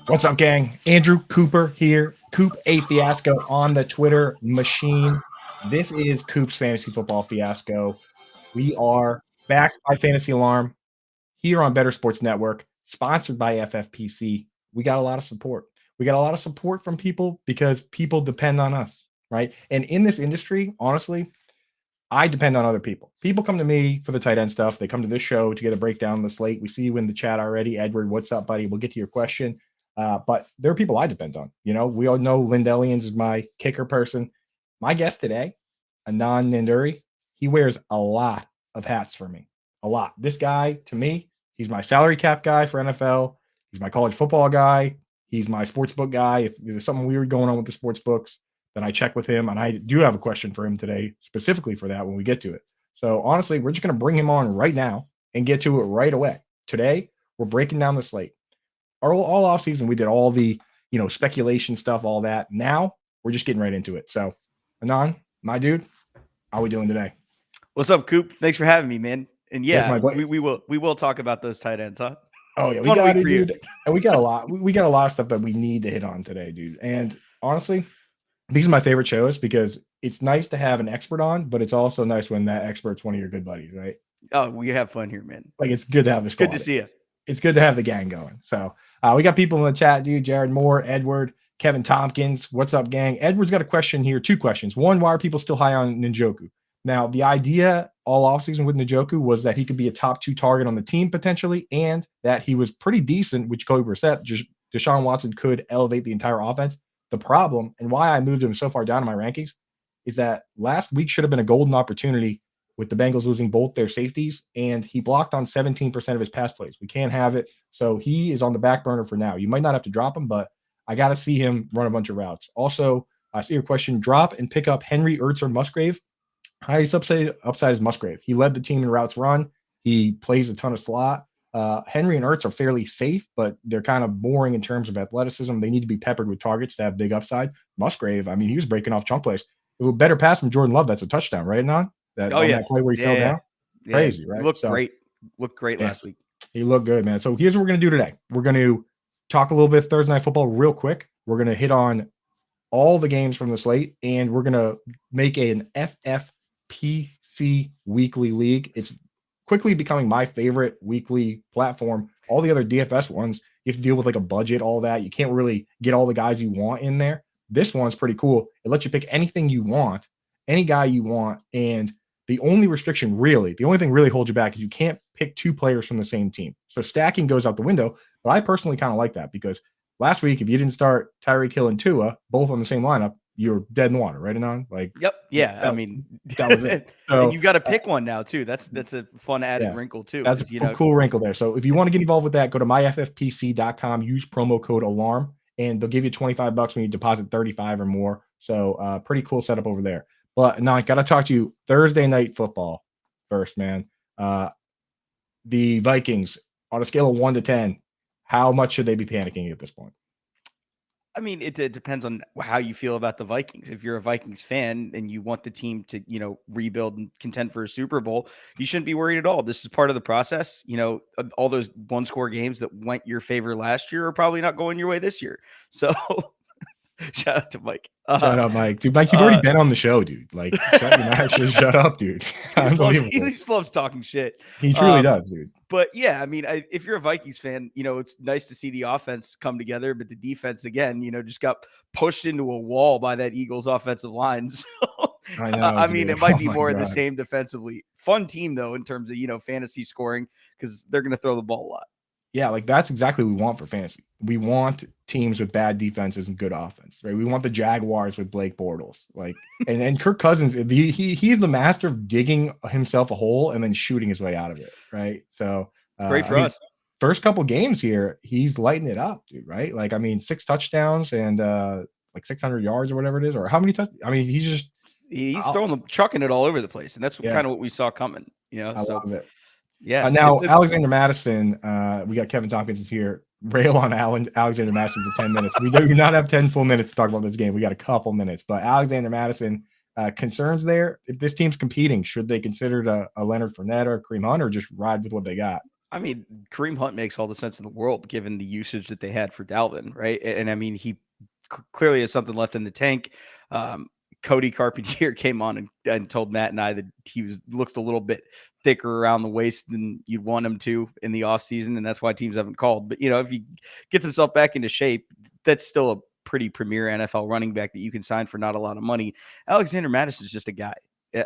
What's up, gang? Andrew Cooper here. Coop a Fiasco on the Twitter machine. This is Coop's Fantasy Football Fiasco. We are backed by Fantasy Alarm here on Better Sports Network, sponsored by FFPC. We got a lot of support. We got a lot of support from people because people depend on us, right? And in this industry, honestly, I depend on other people. People come to me for the tight end stuff. They come to this show to get a breakdown of the slate. We see you in the chat already. Edward, what's up, buddy? We'll get to your question. But there are people I depend on. You know, we all know Lindellians is my kicker person. My guest today, Anand Nanduri, he wears a lot of hats for me. A lot. This guy, to me, he's my salary cap guy for NFL. He's my college football guy. He's my sportsbook guy. If there's something weird going on with the sports books, then I check with him. And I do have a question for him today, specifically for that when we get to it. So honestly, we're just going to bring him on right now and get to it right away. Today, we're breaking down the slate. All off season, we did all the, speculation stuff, all that. Now we're just getting right into it. So, Anand, my dude, how are we doing today? What's up, Coop? Thanks for having me, man. And yeah, Yes, we will talk about those tight ends, huh? Oh yeah, we got it, dude. And we got a lot. We got a lot of stuff that we need to hit on today, dude. And honestly, these are my favorite shows because it's nice to have an expert on, but it's also nice when that expert's one of your good buddies, right? Oh, we have fun here, man. Like it's good to have this. Good to see you. It's good to have the gang going. So we got people in the chat, dude. Jared Moore, Edward, Kevin Tompkins. What's up, gang? Edward's got a question here. Two questions. One, why are people still high on Njoku? Now, the idea all offseason with Njoku was that he could be a top 2 target on the team potentially, and that he was pretty decent, which Jacoby Brissett, Deshaun Watson could elevate the entire offense. The problem, and why I moved him so far down in my rankings, is that last week should have been a golden opportunity with the Bengals losing both their safeties, and he blocked on 17% of his pass plays. We can't have it. So he is on the back burner for now. You might not have to drop him, but I got to see him run a bunch of routes. Also, I see your question, drop and pick up Henry, Ertz, or Musgrave. Highest upside is Musgrave. He led the team in routes run. He plays a ton of slot. Henry and Ertz are fairly safe, but they're kind of boring in terms of athleticism. They need to be peppered with targets to have big upside. Musgrave, I mean, he was breaking off chunk plays. It was a better pass from Jordan Love. That's a touchdown, right, Non? That play where he fell down. Crazy, right? Looked great last week. He looked good, man. So here's what we're going to do today. We're going to talk a little bit Thursday Night Football real quick. We're going to hit on all the games from the slate, and we're going to make an FFPC weekly league. It's quickly becoming my favorite weekly platform. All the other DFS ones, you have to deal with like a budget, all that. You can't really get all the guys you want in there. This one's pretty cool. It lets you pick anything you want, any guy you want, and the only restriction really, the only thing really holds you back is you can't pick 2 players from the same team. So stacking goes out the window, but I personally kind of like that because last week, if you didn't start Tyreek Hill and Tua both on the same lineup, you're dead in the water, right, Anon? Like, yep, yeah. I mean, that was it. So, and you got to pick one now too. That's a fun added wrinkle too. That's a cool wrinkle there. So if you want to get involved with that, go to myffpc.com, use promo code ALARM, and they'll give you $25 when you deposit 35 or more. So pretty cool setup over there. But now I got to talk to you Thursday Night Football first, man. The Vikings, on a scale of 1 to 10, how much should they be panicking at this point? I mean, it depends on how you feel about the Vikings. If you're a Vikings fan and you want the team to, rebuild and contend for a Super Bowl, you shouldn't be worried at all. This is part of the process. All those 1-score games that went your favor last year are probably not going your way this year. So shout out to Mike. Shout out, Mike. Dude, Mike, you've already been on the show, dude. Like, shut up, dude. He just loves talking shit. He truly does, dude. But yeah, I mean, if you're a Vikings fan, it's nice to see the offense come together, but the defense, again, just got pushed into a wall by that Eagles offensive line. So, I know, mean, it might be more of the same defensively. Fun team, though, in terms of, fantasy scoring, because they're going to throw the ball a lot. Yeah, like that's exactly what we want for fantasy. We want teams with bad defenses and good offense, right? We want the Jaguars with Blake Bortles, like, and Kirk Cousins. He's the master of digging himself a hole and then shooting his way out of it, right? So great for us. First couple games here, he's lighting it up, dude. Right? Like, I mean, 6 touchdowns and like 600 yards or whatever it is, or how many touchdowns? I mean, he's chucking it all over the place, and that's kind of what we saw coming. I love it. Yeah. Now, Alexander Mattison, we got Kevin Tompkins here. Rail on Alexander Mattison for 10 minutes. We do not have 10 full minutes to talk about this game. We got a couple minutes. But Alexander Mattison, concerns there. If this team's competing, should they consider a Leonard Fournette or Kareem Hunt or just ride with what they got? I mean, Kareem Hunt makes all the sense in the world given the usage that they had for Dalvin, right? And I mean, he clearly has something left in the tank. Um, Cody Carpentier came on and told Matt and I that he looks a little bit thicker around the waist than you'd want him to in the offseason, and that's why teams haven't called. But, if he gets himself back into shape, that's still a pretty premier NFL running back that you can sign for not a lot of money. Alexander Mattison is just a guy.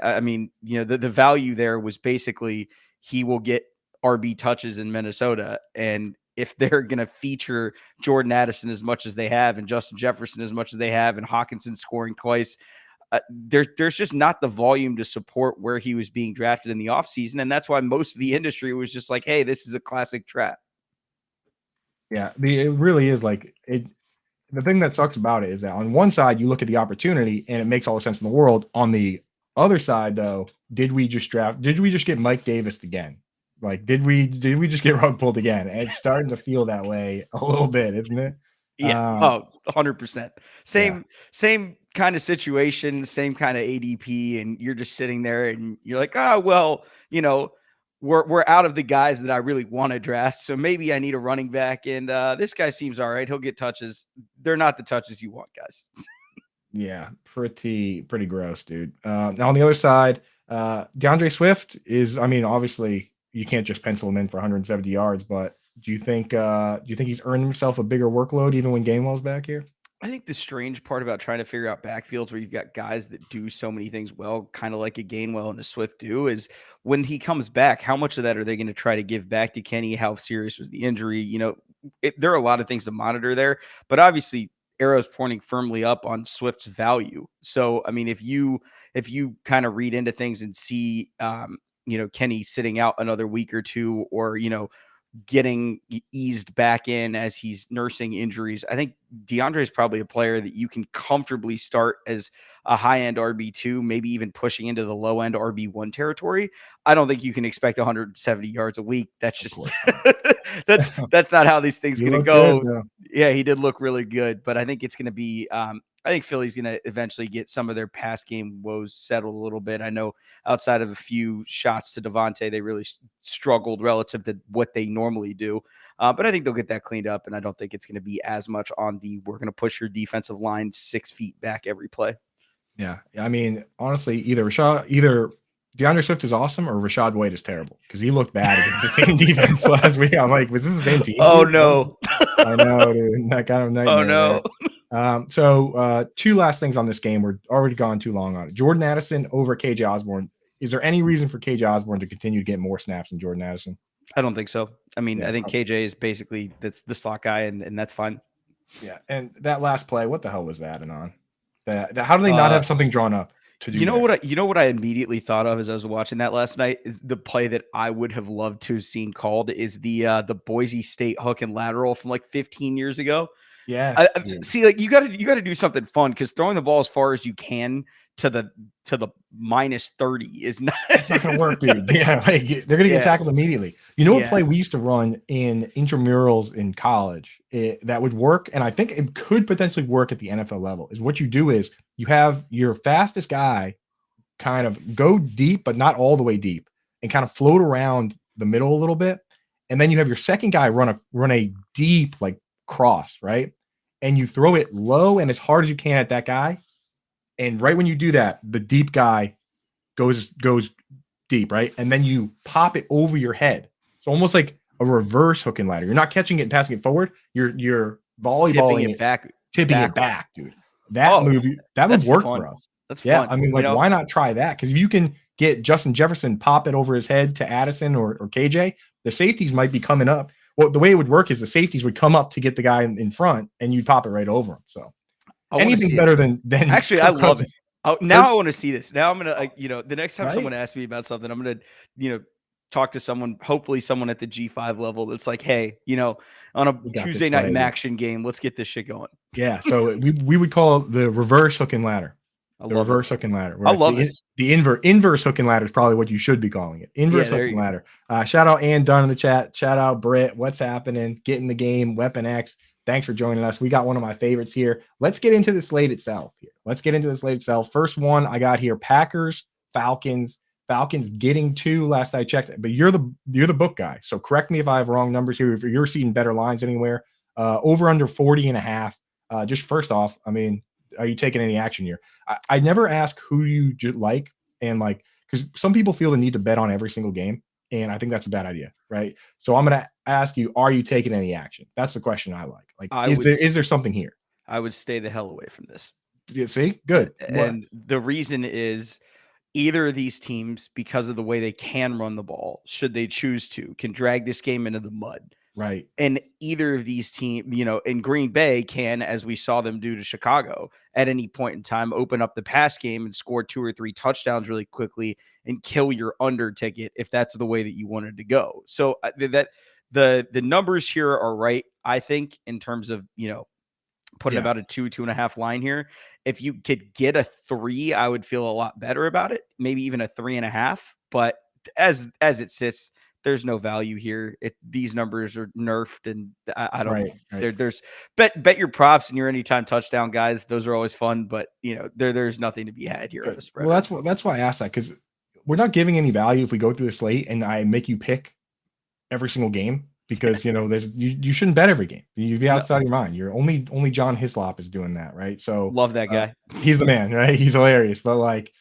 I mean, the value there was basically he will get RB touches in Minnesota. And if they're going to feature Jordan Addison as much as they have and Justin Jefferson as much as they have and Hawkinson scoring twice, there's just not the volume to support where he was being drafted in the offseason. And that's why most of the industry was just like, hey, this is a classic trap. Yeah, it really is like it. The thing that sucks about it is that on one side, you look at the opportunity and it makes all the sense in the world. On the other side, though, did we just get Mike Davis again? Like, did we just get rug pulled again? And it's starting to feel that way a little bit, isn't it? Yeah. 100%. Same kind of situation, same kind of ADP. And you're just sitting there and you're like, oh, well, we're out of the guys that I really want to draft. So maybe I need a running back. And this guy seems all right. He'll get touches. They're not the touches you want, guys. Yeah, pretty gross, dude. Now on the other side, DeAndre Swift is, I mean, obviously you can't just pencil him in for 170 yards, but do you think he's earned himself a bigger workload even when Gainwell's back here? I think the strange part about trying to figure out backfields where you've got guys that do so many things well, kind of like a Gainwell and a Swift do, is when he comes back, how much of that are they going to try to give back to Kenny? How serious was the injury? There are a lot of things to monitor there, but obviously arrows pointing firmly up on Swift's value. So, I mean, if you kind of read into things and see, Kenny sitting out another week or two, or, getting eased back in as he's nursing injuries, I think DeAndre is probably a player that you can comfortably start as a high-end RB2, maybe even pushing into the low-end RB1 territory. I don't think you can expect 170 yards a week. That's just that's not how these things going to go. Good, yeah, he did look really good, but I think it's going to be I think Philly's going to eventually get some of their pass game woes settled a little bit. I know outside of a few shots to Devontae, they really struggled relative to what they normally do. But I think they'll get that cleaned up, and I don't think it's going to be as much on we're going to push your defensive line 6 feet back every play. Yeah. I mean, honestly, either DeAndre Swift is awesome or Rashad White is terrible because he looked bad against the same defense last week. I'm like, was this the same team? Oh, no. I know, dude. That kind of nightmare. Oh, no. So two last things on this game. We're already gone too long on it. Jordan Addison over KJ Osborne. Is there any reason for KJ Osborne to continue to get more snaps than Jordan Addison? I don't think so. I mean, I think KJ is basically that's the slot guy, and that's fine. Yeah. And that last play, what the hell was that, Anand? How do they not have something drawn up to do? What I immediately thought of as I was watching that last night is the play that I would have loved to have seen called is the Boise State hook and lateral from like 15 years ago. Yeah. See, like you got to do something fun, because throwing the ball as far as you can to the minus 30 is not. It's not gonna work, dude. Yeah, like they're gonna get tackled immediately. You know what play we used to run in intramurals in college that would work, and I think it could potentially work at the NFL level. Is what you do is you have your fastest guy kind of go deep, but not all the way deep, and kind of float around the middle a little bit, and then you have your second guy run a deep like cross, right? And you throw it low and as hard as you can at that guy. And right when you do that, the deep guy goes deep, right? And then you pop it over your head. So almost like a reverse hook and ladder. You're not catching it and passing it forward. You're volleyballing it back, tipping it back, dude. That move worked for us. That's fun. I mean, like, why not try that? Because if you can get Justin Jefferson, pop it over his head to Addison or KJ, the safeties might be coming up. Well, the way it would work is the safeties would come up to get the guy in front, and you'd pop it right over him. So anything better than actually, I love it. Now I want to see this. Now I'm gonna, the next time someone asks me about something, I'm gonna, talk to someone, hopefully someone at the G5 level that's like, hey, on a Tuesday night action game, let's get this shit going. Yeah. So we would call it the reverse hook and ladder. Reverse hook and ladder. I love it. The inverse hook and ladder is probably what you should be calling it. Inverse hook and ladder. Shout out Ann Dunn in the chat. Shout out Britt. What's happening? Get in the game. Weapon X. Thanks for joining us. We got one of my favorites here. Let's get into the slate itself here. First one I got here, Packers, Falcons. Falcons getting 2 last I checked, but you're the book guy. So correct me if I have wrong numbers here. If you're seeing better lines anywhere, over under 40.5. Just first off, I mean, are you taking any action here? I never ask who you like, and like, because some people feel the need to bet on every single game, and I think that's a bad idea, right? So I'm gonna ask you, are you taking any action? That's the question I like. Like, is there something here? I would stay the hell away from this. You see, good. And the reason is either of these teams, because of the way they can run the ball, should they choose to, can drag this game into the mud. Right. And either of these teams, in Green Bay can, as we saw them do to Chicago, at any point in time, open up the pass game and score 2 or 3 touchdowns really quickly and kill your under ticket if that's the way that you wanted to go. So that the numbers here are right, I think, in terms of, putting about a 2.5 line here. If you could get a 3, I would feel a lot better about it. Maybe even a 3.5. But as it sits, there's no value here. These numbers are nerfed, and I don't know. Right. There's bet your props and your anytime touchdown guys. Those are always fun, but there's nothing to be had here on the spread. Well, that's why I asked that, because we're not giving any value if we go through the slate and I make you pick every single game. Because you shouldn't bet every game. You'd be outside of your mind. You're only John Hislop is doing that, right? So love that guy. He's the man, right? He's hilarious. But like,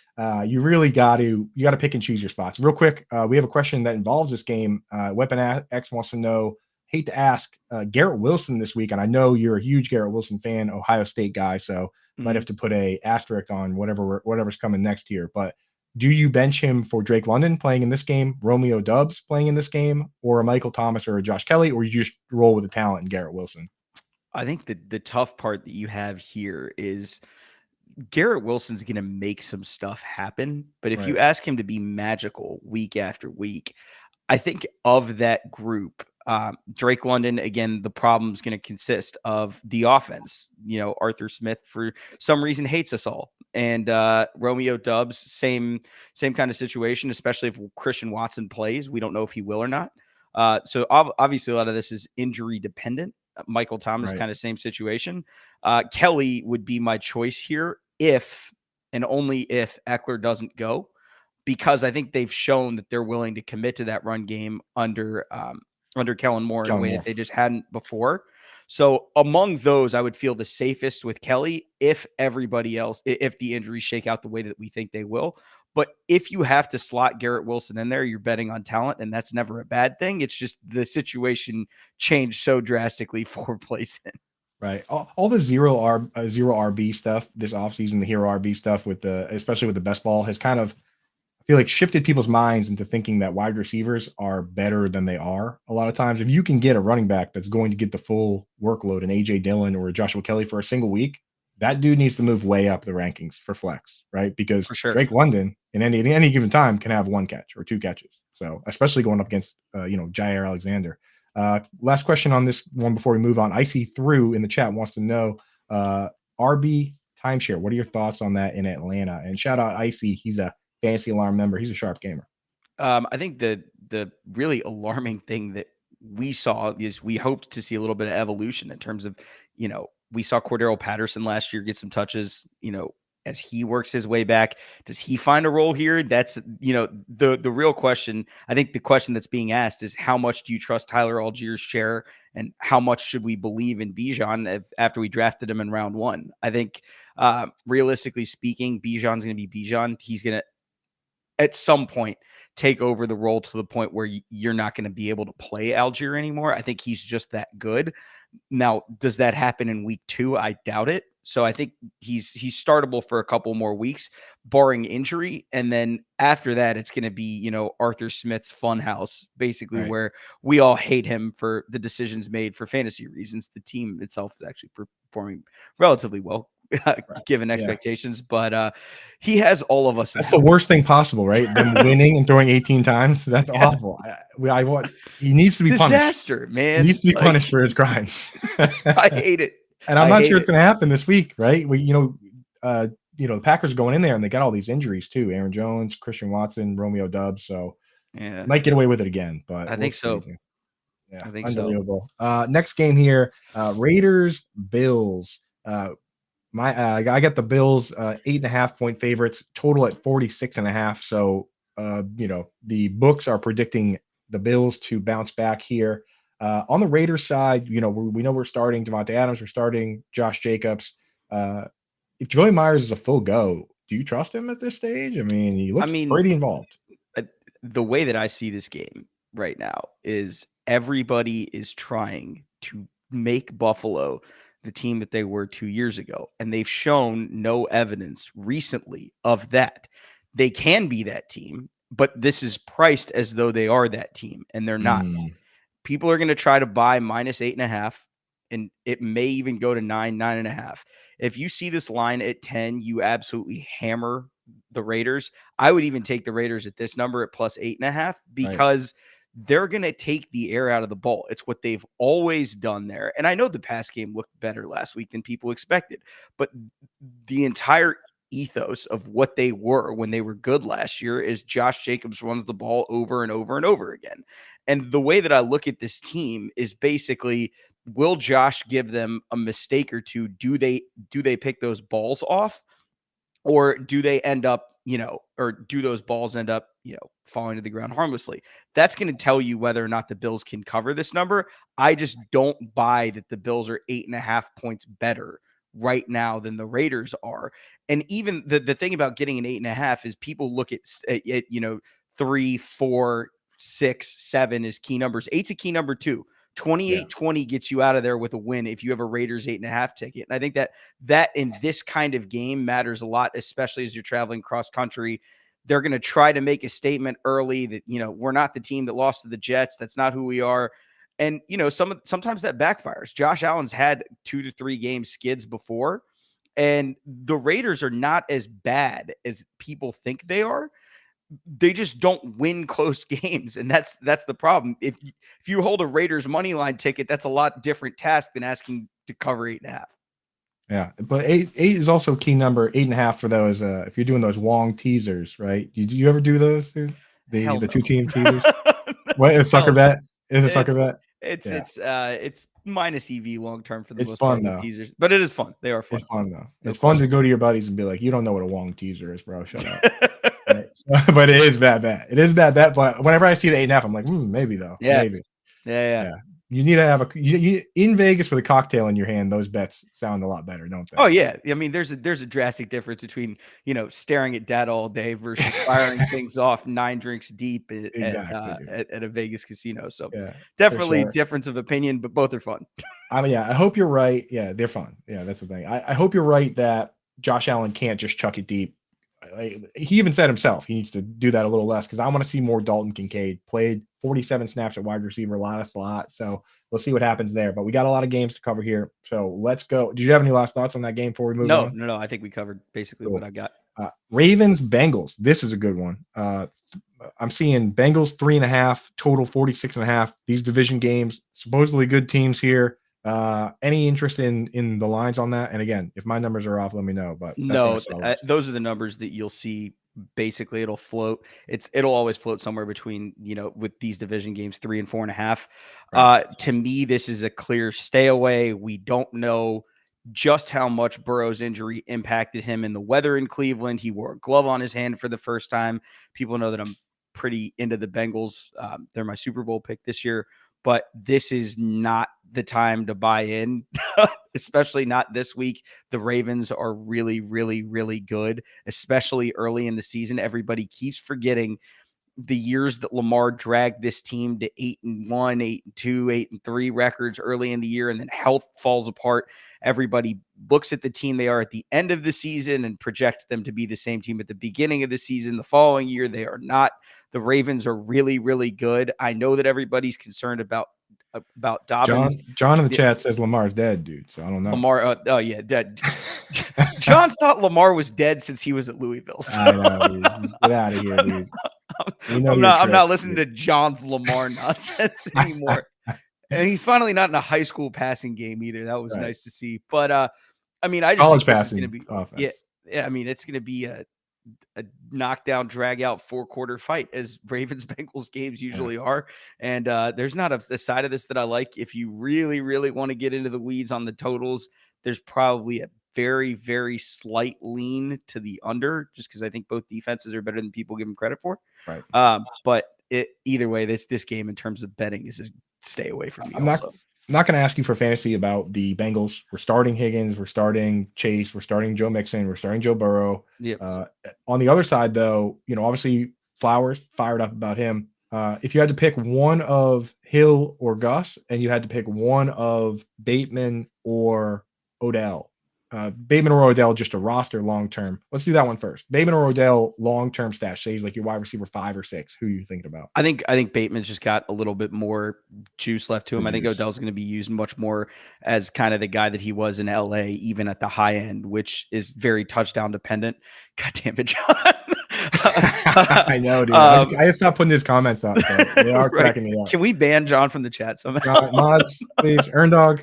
you really got to pick and choose your spots. Real quick, we have a question that involves this game. Weapon X wants to know. Hate to ask, Garrett Wilson this week, and I know you're a huge Garrett Wilson fan, Ohio State guy, so might have to put a asterisk on whatever's coming next here. But do you bench him for Drake London playing in this game, Romeo Doubs playing in this game, or a Michael Thomas or a Josh Kelly, or you just roll with the talent in Garrett Wilson? I think the tough part that you have here is Garrett Wilson's going to make some stuff happen. But if you ask him to be magical week after week, I think of that group, Drake London, again, the problem is going to consist of the offense. Arthur Smith, for some reason, hates us all. And Romeo Doubs, same kind of situation, especially if Christian Watson plays. We don't know if he will or not. So obviously a lot of this is injury dependent. Michael Thomas, kind of same situation. Kelly would be my choice here if and only if Eckler doesn't go, because I think they've shown that they're willing to commit to that run game under Kellen Moore in a way that they just hadn't before. So among those, I would feel the safest with Kelly if everybody else, if the injuries shake out the way that we think they will. But if you have to slot Garrett Wilson in there, you're betting on talent, and that's never a bad thing. It's just the situation changed so drastically 4 plays in. Right. All the zero RB stuff this offseason, the hero RB stuff especially with the best ball, has kind of, I feel like, shifted people's minds into thinking that wide receivers are better than they are. A lot of times, if you can get a running back that's going to get the full workload, an AJ Dillon or a Joshua Kelly for a single week, that dude needs to move way up the rankings for flex, right? Because Drake London in any given time can have 1 catch or 2 catches. So especially going up against Jair Alexander. Last question on this one before we move on. Icy Through in the chat wants to know RB timeshare. What are your thoughts on that in Atlanta? And shout out Icy. He's a Fantasy Alarm member. He's a sharp gamer. I think the really alarming thing that we saw is we hoped to see a little bit of evolution in terms of, we saw Cordero Patterson last year get some touches, as he works his way back. Does he find a role here? That's, the real question. I think the question that's being asked is, how much do you trust Tyler Allgeier's share, and how much should we believe in Bijan after we drafted him in round 1? I think realistically speaking, Bijan's going to be Bijan. He's going to, at some point, take over the role to the point where you're not going to be able to play Allgeier anymore. I think he's just that good. Now, does that happen in week 2? I doubt it. So I think he's startable for a couple more weeks, barring injury. And then after that, it's going to be, Arthur Smith's funhouse, basically, where we all hate him for the decisions made for fantasy reasons. The team itself is actually performing relatively well, given expectations, but he has all of us. That's the worst thing possible, right? Them winning and throwing 18 times. That's awful. He needs to be punished. Disaster, man. He needs to be punished for his crimes. I hate it. And I'm not sure it's going to happen this week, right? The Packers are going in there and they got all these injuries too. Aaron Jones, Christian Watson, Romeo Doubs. So might get away with it again, but I think so. Yeah, I think unbelievable. Next game here, Raiders, Bills. I got the Bills 8.5 point favorites, total at 46.5. So the books are predicting the Bills to bounce back here. On the Raiders side, we know we're starting Devontae Adams, we're starting Josh Jacobs. If Joey Myers is a full go, do you trust him at this stage? I mean, he looks pretty involved. The way that I see this game right now is everybody is trying to make Buffalo the team that they were 2 years ago, and they've shown no evidence recently of that. They can be that team, but this is priced as though they are that team, and they're not. People are going to try to buy -8.5, and it may even go to 9.5. If you see this line at 10, you absolutely hammer the Raiders. I would even take the Raiders at this number at +8.5 because they're going to take the air out of the ball. It's what they've always done there. And I know the pass game looked better last week than people expected, but the entire ethos of what they were when they were good last year is Josh Jacobs runs the ball over and over and over again. And the way that I look at this team is basically, will Josh give them a mistake or two? Do they pick those balls off? Or do they end up, or do those balls end up, falling to the ground harmlessly? That's going to tell you whether or not the Bills can cover this number. I just don't buy that the Bills are 8.5 points better right now than the Raiders are. And even the thing about getting an 8.5 is people look at 3, 4, 6, 7 is key numbers. 8's a key number too. 28-20 gets you out of there with a win if you have a Raiders 8.5 ticket. And I think that in this kind of game matters a lot, especially as you're traveling cross country. They're going to try to make a statement early that, we're not the team that lost to the Jets. That's not who we are. And, sometimes that backfires. Josh Allen's had 2 to 3 game skids before, and the Raiders are not as bad as people think they are. They just don't win close games, and that's the problem. If you hold a Raiders money line ticket, that's a lot different task than asking to cover 8.5. Yeah, but eight is also a key number. 8.5 for those. If you're doing those long teasers, right? Did you ever do those, dude? The 2-team teasers. What is sucker bet? Is a sucker bet? It's minus EV long term for the most fun, part. The teasers, but it is fun. They are fun. It's fun though. It's fun to go to your buddies and be like, "You don't know what a long teaser is, bro. Shut up." Right? But it is bad bet. It is bad bet. But whenever I see the 8.5, I'm like, maybe though. Yeah. Maybe. Yeah. You need to have you in Vegas with a cocktail in your hand. Those bets sound a lot better, don't they? Oh yeah. I mean, there's a drastic difference between staring at data all day versus firing things off 9 drinks deep at a Vegas casino. So definitely difference of opinion, but both are fun. I hope you're right. Yeah, they're fun. Yeah, that's the thing. I hope you're right that Josh Allen can't just chuck it deep. He even said himself he needs to do that a little less because I want to see more Dalton Kincaid. Played 47 snaps at wide receiver, a lot of slot. So we'll see what happens there. But we got a lot of games to cover here. So let's go. Did you have any last thoughts on that game before we move on? No. I think we covered basically what I got. Ravens, Bengals. This is a good one. I'm seeing Bengals 3.5, total 46.5. These division games, supposedly good teams here. Any interest in the lines on that? And again, if my numbers are off, let me know. But no, those are the numbers that you'll see. Basically, it'll float. It'll always float somewhere between, with these division games, 3 and 4.5. Right. To me, this is a clear stay away. We don't know just how much Burrow's injury impacted him in the weather in Cleveland. He wore a glove on his hand for the first time. People know that I'm pretty into the Bengals. They're my Super Bowl pick this year. But this is not the time to buy in, especially not this week. The Ravens are really, really, really good, especially early in the season. Everybody keeps forgetting the years that Lamar dragged this team to 8-1, 8-2, 8-3 records early in the year, and then health falls apart. Everybody looks at the team they are at the end of the season and projects them to be the same team at the beginning of the season. The following year, they are not. The Ravens are really, really good. I know that everybody's concerned about Dobbins. John in the chat says Lamar's dead, dude. So I don't know. Lamar, dead. John's thought Lamar was dead since he was at Louisville. So. I know, dude. Get out of here, dude. I'm not listening to John's Lamar nonsense anymore. And he's finally not in a high school passing game either. That was nice to see. But I just college think passing this is going to be offense. Yeah. I mean, it's going to be a knockdown, drag out 4-quarter fight as Ravens Bengals games usually are. And there's not a side of this that I like. If you really, really want to get into the weeds on the totals, there's probably a very, very slight lean to the under, just because I think both defenses are better than people give them credit for. Right. But either way, this game in terms of betting is a stay away from me. I'm not going to ask you for fantasy about the Bengals. We're starting Higgins. We're starting Chase. We're starting Joe Mixon. We're starting Joe Burrow. Yep. On the other side, though, obviously Flowers fired up about him. If you had to pick one of Hill or Gus, and you had to pick one of Bateman or Odell, Bateman or Odell, just a roster long term. Let's do that one first. Bateman or Odell, long term stash. Say he's like your wide receiver 5 or 6. Who are you thinking about? I think Bateman's just got a little bit more juice left to him. I think Odell's going to be used much more as kind of the guy that he was in LA, even at the high end, which is very touchdown dependent. God damn it, John. I know, dude. I have stopped putting his comments up. They are cracking me up. Can we ban John from the chat somehow? Mods, please. Earn Dog,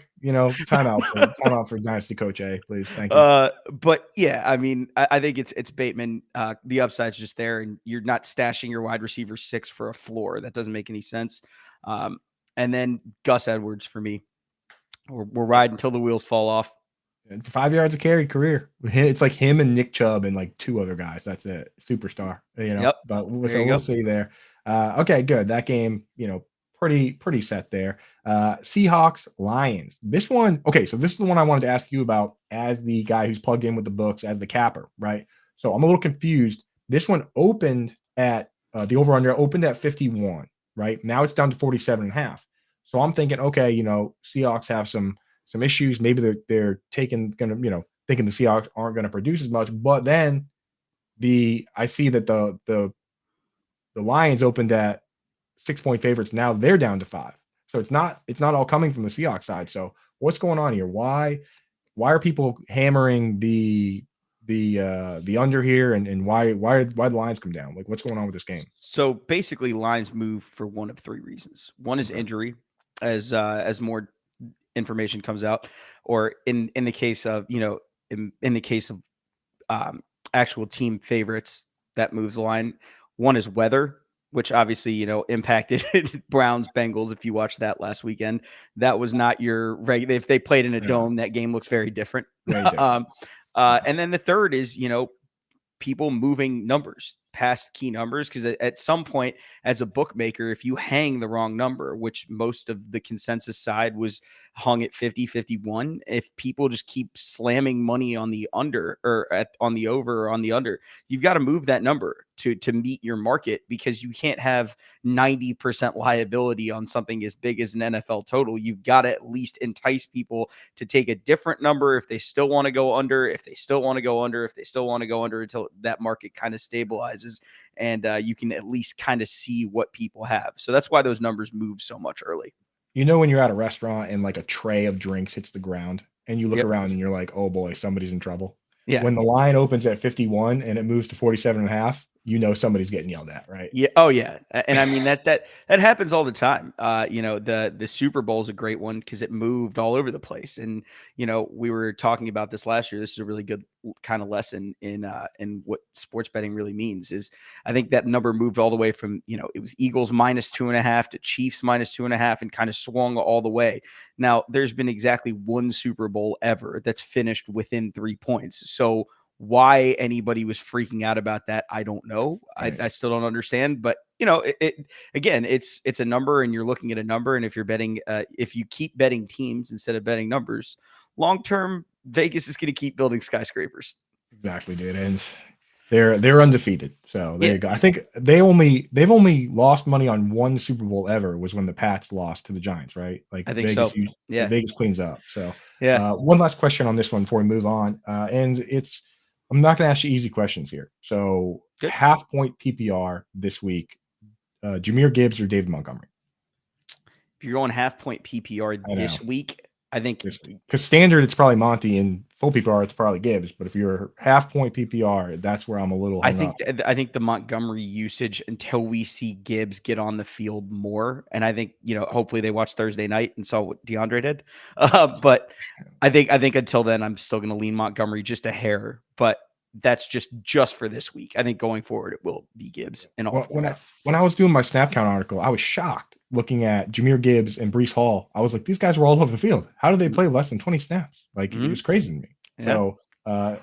time out for Dynasty Coach A, please. Thank you. But yeah, I mean, I think it's Bateman. The upside's just there, and you're not stashing your wide receiver 6 for a floor. That doesn't make any sense. And then Gus Edwards for me. We're riding until the wheels fall off. And 5 yards of carry career. It's like him and Nick Chubb and like 2 other guys. That's it. Superstar. Yep. But we'll see there. Okay, good. That game, pretty set there. Seahawks, Lions. This one, okay, so this is the one I wanted to ask you about as the guy who's plugged in with the books, as the capper, right? So I'm a little confused. This one opened at the over-under opened at 51, right? Now it's down to 47.5. So I'm thinking, okay, Seahawks have some issues. Maybe they're thinking the Seahawks aren't going to produce as much. But then I see that the Lions opened at 6-point favorites. Now they're down to 5. So it's not all coming from the Seahawks side. So what's going on here? Why are people hammering the under here, and why the lines come down? Like, what's going on with this game? So basically, lines move for one of 3 reasons. One is injury, as more information comes out, or in the case of in the case of actual team favorites, that moves the line. One is weather, which obviously impacted Browns Bengals. If you watched that last weekend, that was not your regular. If they played in a dome, that game looks very different. And then the third is people moving numbers past key numbers, because at some point as a bookmaker, if you hang the wrong number, which most of the consensus side was hung at 50-51, if people just keep slamming money on the under or on the over or on the under, you've got to move that number to meet your market, because you can't have 90% liability on something as big as an NFL total. You've got to at least entice people to take a different number if they still want to go under, until that market kind of stabilizes and you can at least kind of see what people have. So that's why those numbers move so much early. When you're at a restaurant and like a tray of drinks hits the ground and you look around and you're like, oh boy, somebody's in trouble. Yeah. When the line opens at 51 and it moves to 47.5, somebody's getting yelled at, right? Yeah. Oh yeah. And I mean, that happens all the time. The Super Bowl is a great one because it moved all over the place. And, we were talking about this last year. This is a really good kind of lesson in what sports betting really means. Is I think that number moved all the way from, it was Eagles -2.5 to Chiefs -2.5 and kind of swung all the way. Now there's been exactly one Super Bowl ever that's finished within 3 points. So why anybody was freaking out about that, I don't know. I still don't understand. But it's a number, and you're looking at a number. And if you're betting, if you keep betting teams instead of betting numbers, long term, Vegas is going to keep building skyscrapers. Exactly, dude. And they're undefeated. So there you go. I think they've only lost money on one Super Bowl ever, was when the Pats lost to the Giants, right? Like I think Vegas, so. Vegas cleans up. So yeah. One last question on this one before we move on, and I'm not going to ask you easy questions here. So Good. 0.5 PPR this week, Jahmyr Gibbs or David Montgomery? If you're going 0.5 PPR this week, I think because standard it's probably Monty, and full PPR it's probably Gibbs. But if you're 0.5 PPR, that's where I'm a little. I think the Montgomery usage until we see Gibbs get on the field more, and I think hopefully they watched Thursday night and saw what DeAndre did. But I think until then I'm still going to lean Montgomery just a hair, but that's just for this week. I think going forward it will be Gibbs in all formats. When I was doing my snap count article, I was shocked looking at Jahmyr Gibbs and Breece Hall. I was like, these guys were all over the field. How did they play less than 20 snaps? Like, It was crazy to me. Yeah. So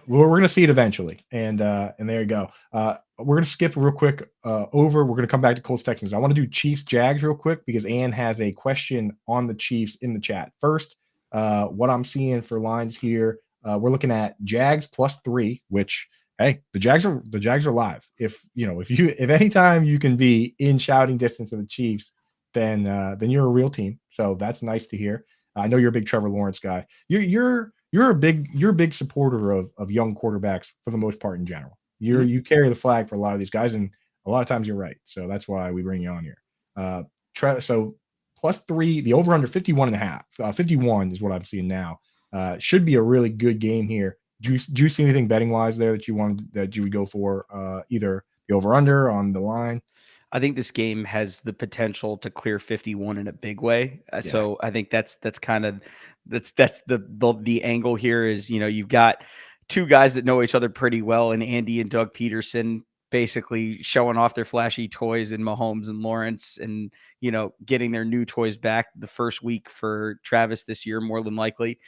we're going to see it eventually, and there you go. We're going to skip real quick over. We're going to come back to Colts Texans. I want to do Chiefs Jags real quick because Ann has a question on the Chiefs in the chat. First, what I'm seeing for lines here, we're looking at Jags +3, which hey, the Jags are live. If anytime you can be in shouting distance of the Chiefs, then you're a real team. So that's nice to hear. I know you're a big Trevor Lawrence guy. You're a big supporter of young quarterbacks for the most part in general. You carry the flag for a lot of these guys, and a lot of times you're right. So that's why we bring you on here. So +3, the over under 51.5. 51 is what I'm seeing now. Should be a really good game here. Do you see anything betting wise there that you would go for? Either the over under on the line. I think this game has the potential to clear 51 in a big way. So I think that's kind of that's the angle here is, you've got two guys that know each other pretty well, and Andy and Doug Peterson basically showing off their flashy toys in Mahomes and Lawrence, and getting their new toys back the first week for Travis this year, more than likely.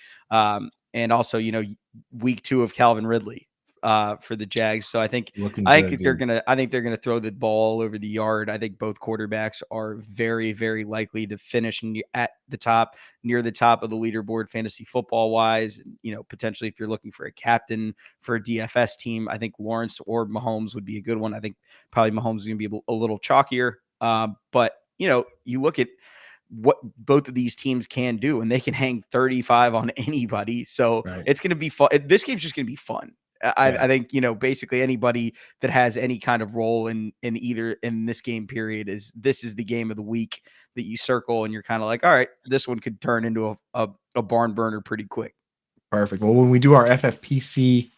And also, week 2 of Calvin Ridley for the Jags. So I think they're gonna throw the ball all over the yard. I think both quarterbacks are very, very likely to finish at the top, near the top of the leaderboard, fantasy football wise. Potentially if you're looking for a captain for a DFS team, I think Lawrence or Mahomes would be a good one. I think probably Mahomes is gonna be a little chalkier, but you look at what both of these teams can do, and they can hang 35 on anybody. So It's going to be fun. This game's just going to be fun. I think, basically anybody that has any kind of role in this game period this is the game of the week that you circle, and you're kind of like, all right, this one could turn into a barn burner pretty quick. Perfect. Well, when we do our FFPC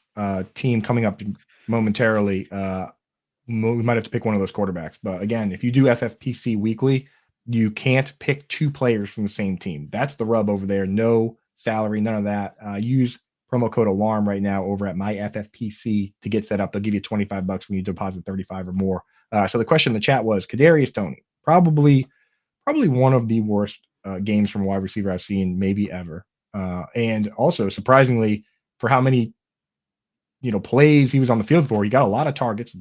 team coming up momentarily, we might have to pick one of those quarterbacks. But again, if you do FFPC weekly, you can't pick two players from the same team. That's the rub over there. No salary, none of that. Use promo code ALARM right now over at my FFPC to get set up. They'll give you $25 when you deposit 35 or more. So the question in the chat was Kadarius Toney, probably one of the worst games from a wide receiver I've seen maybe ever. And also surprisingly for how many plays he was on the field for, he got a lot of targets,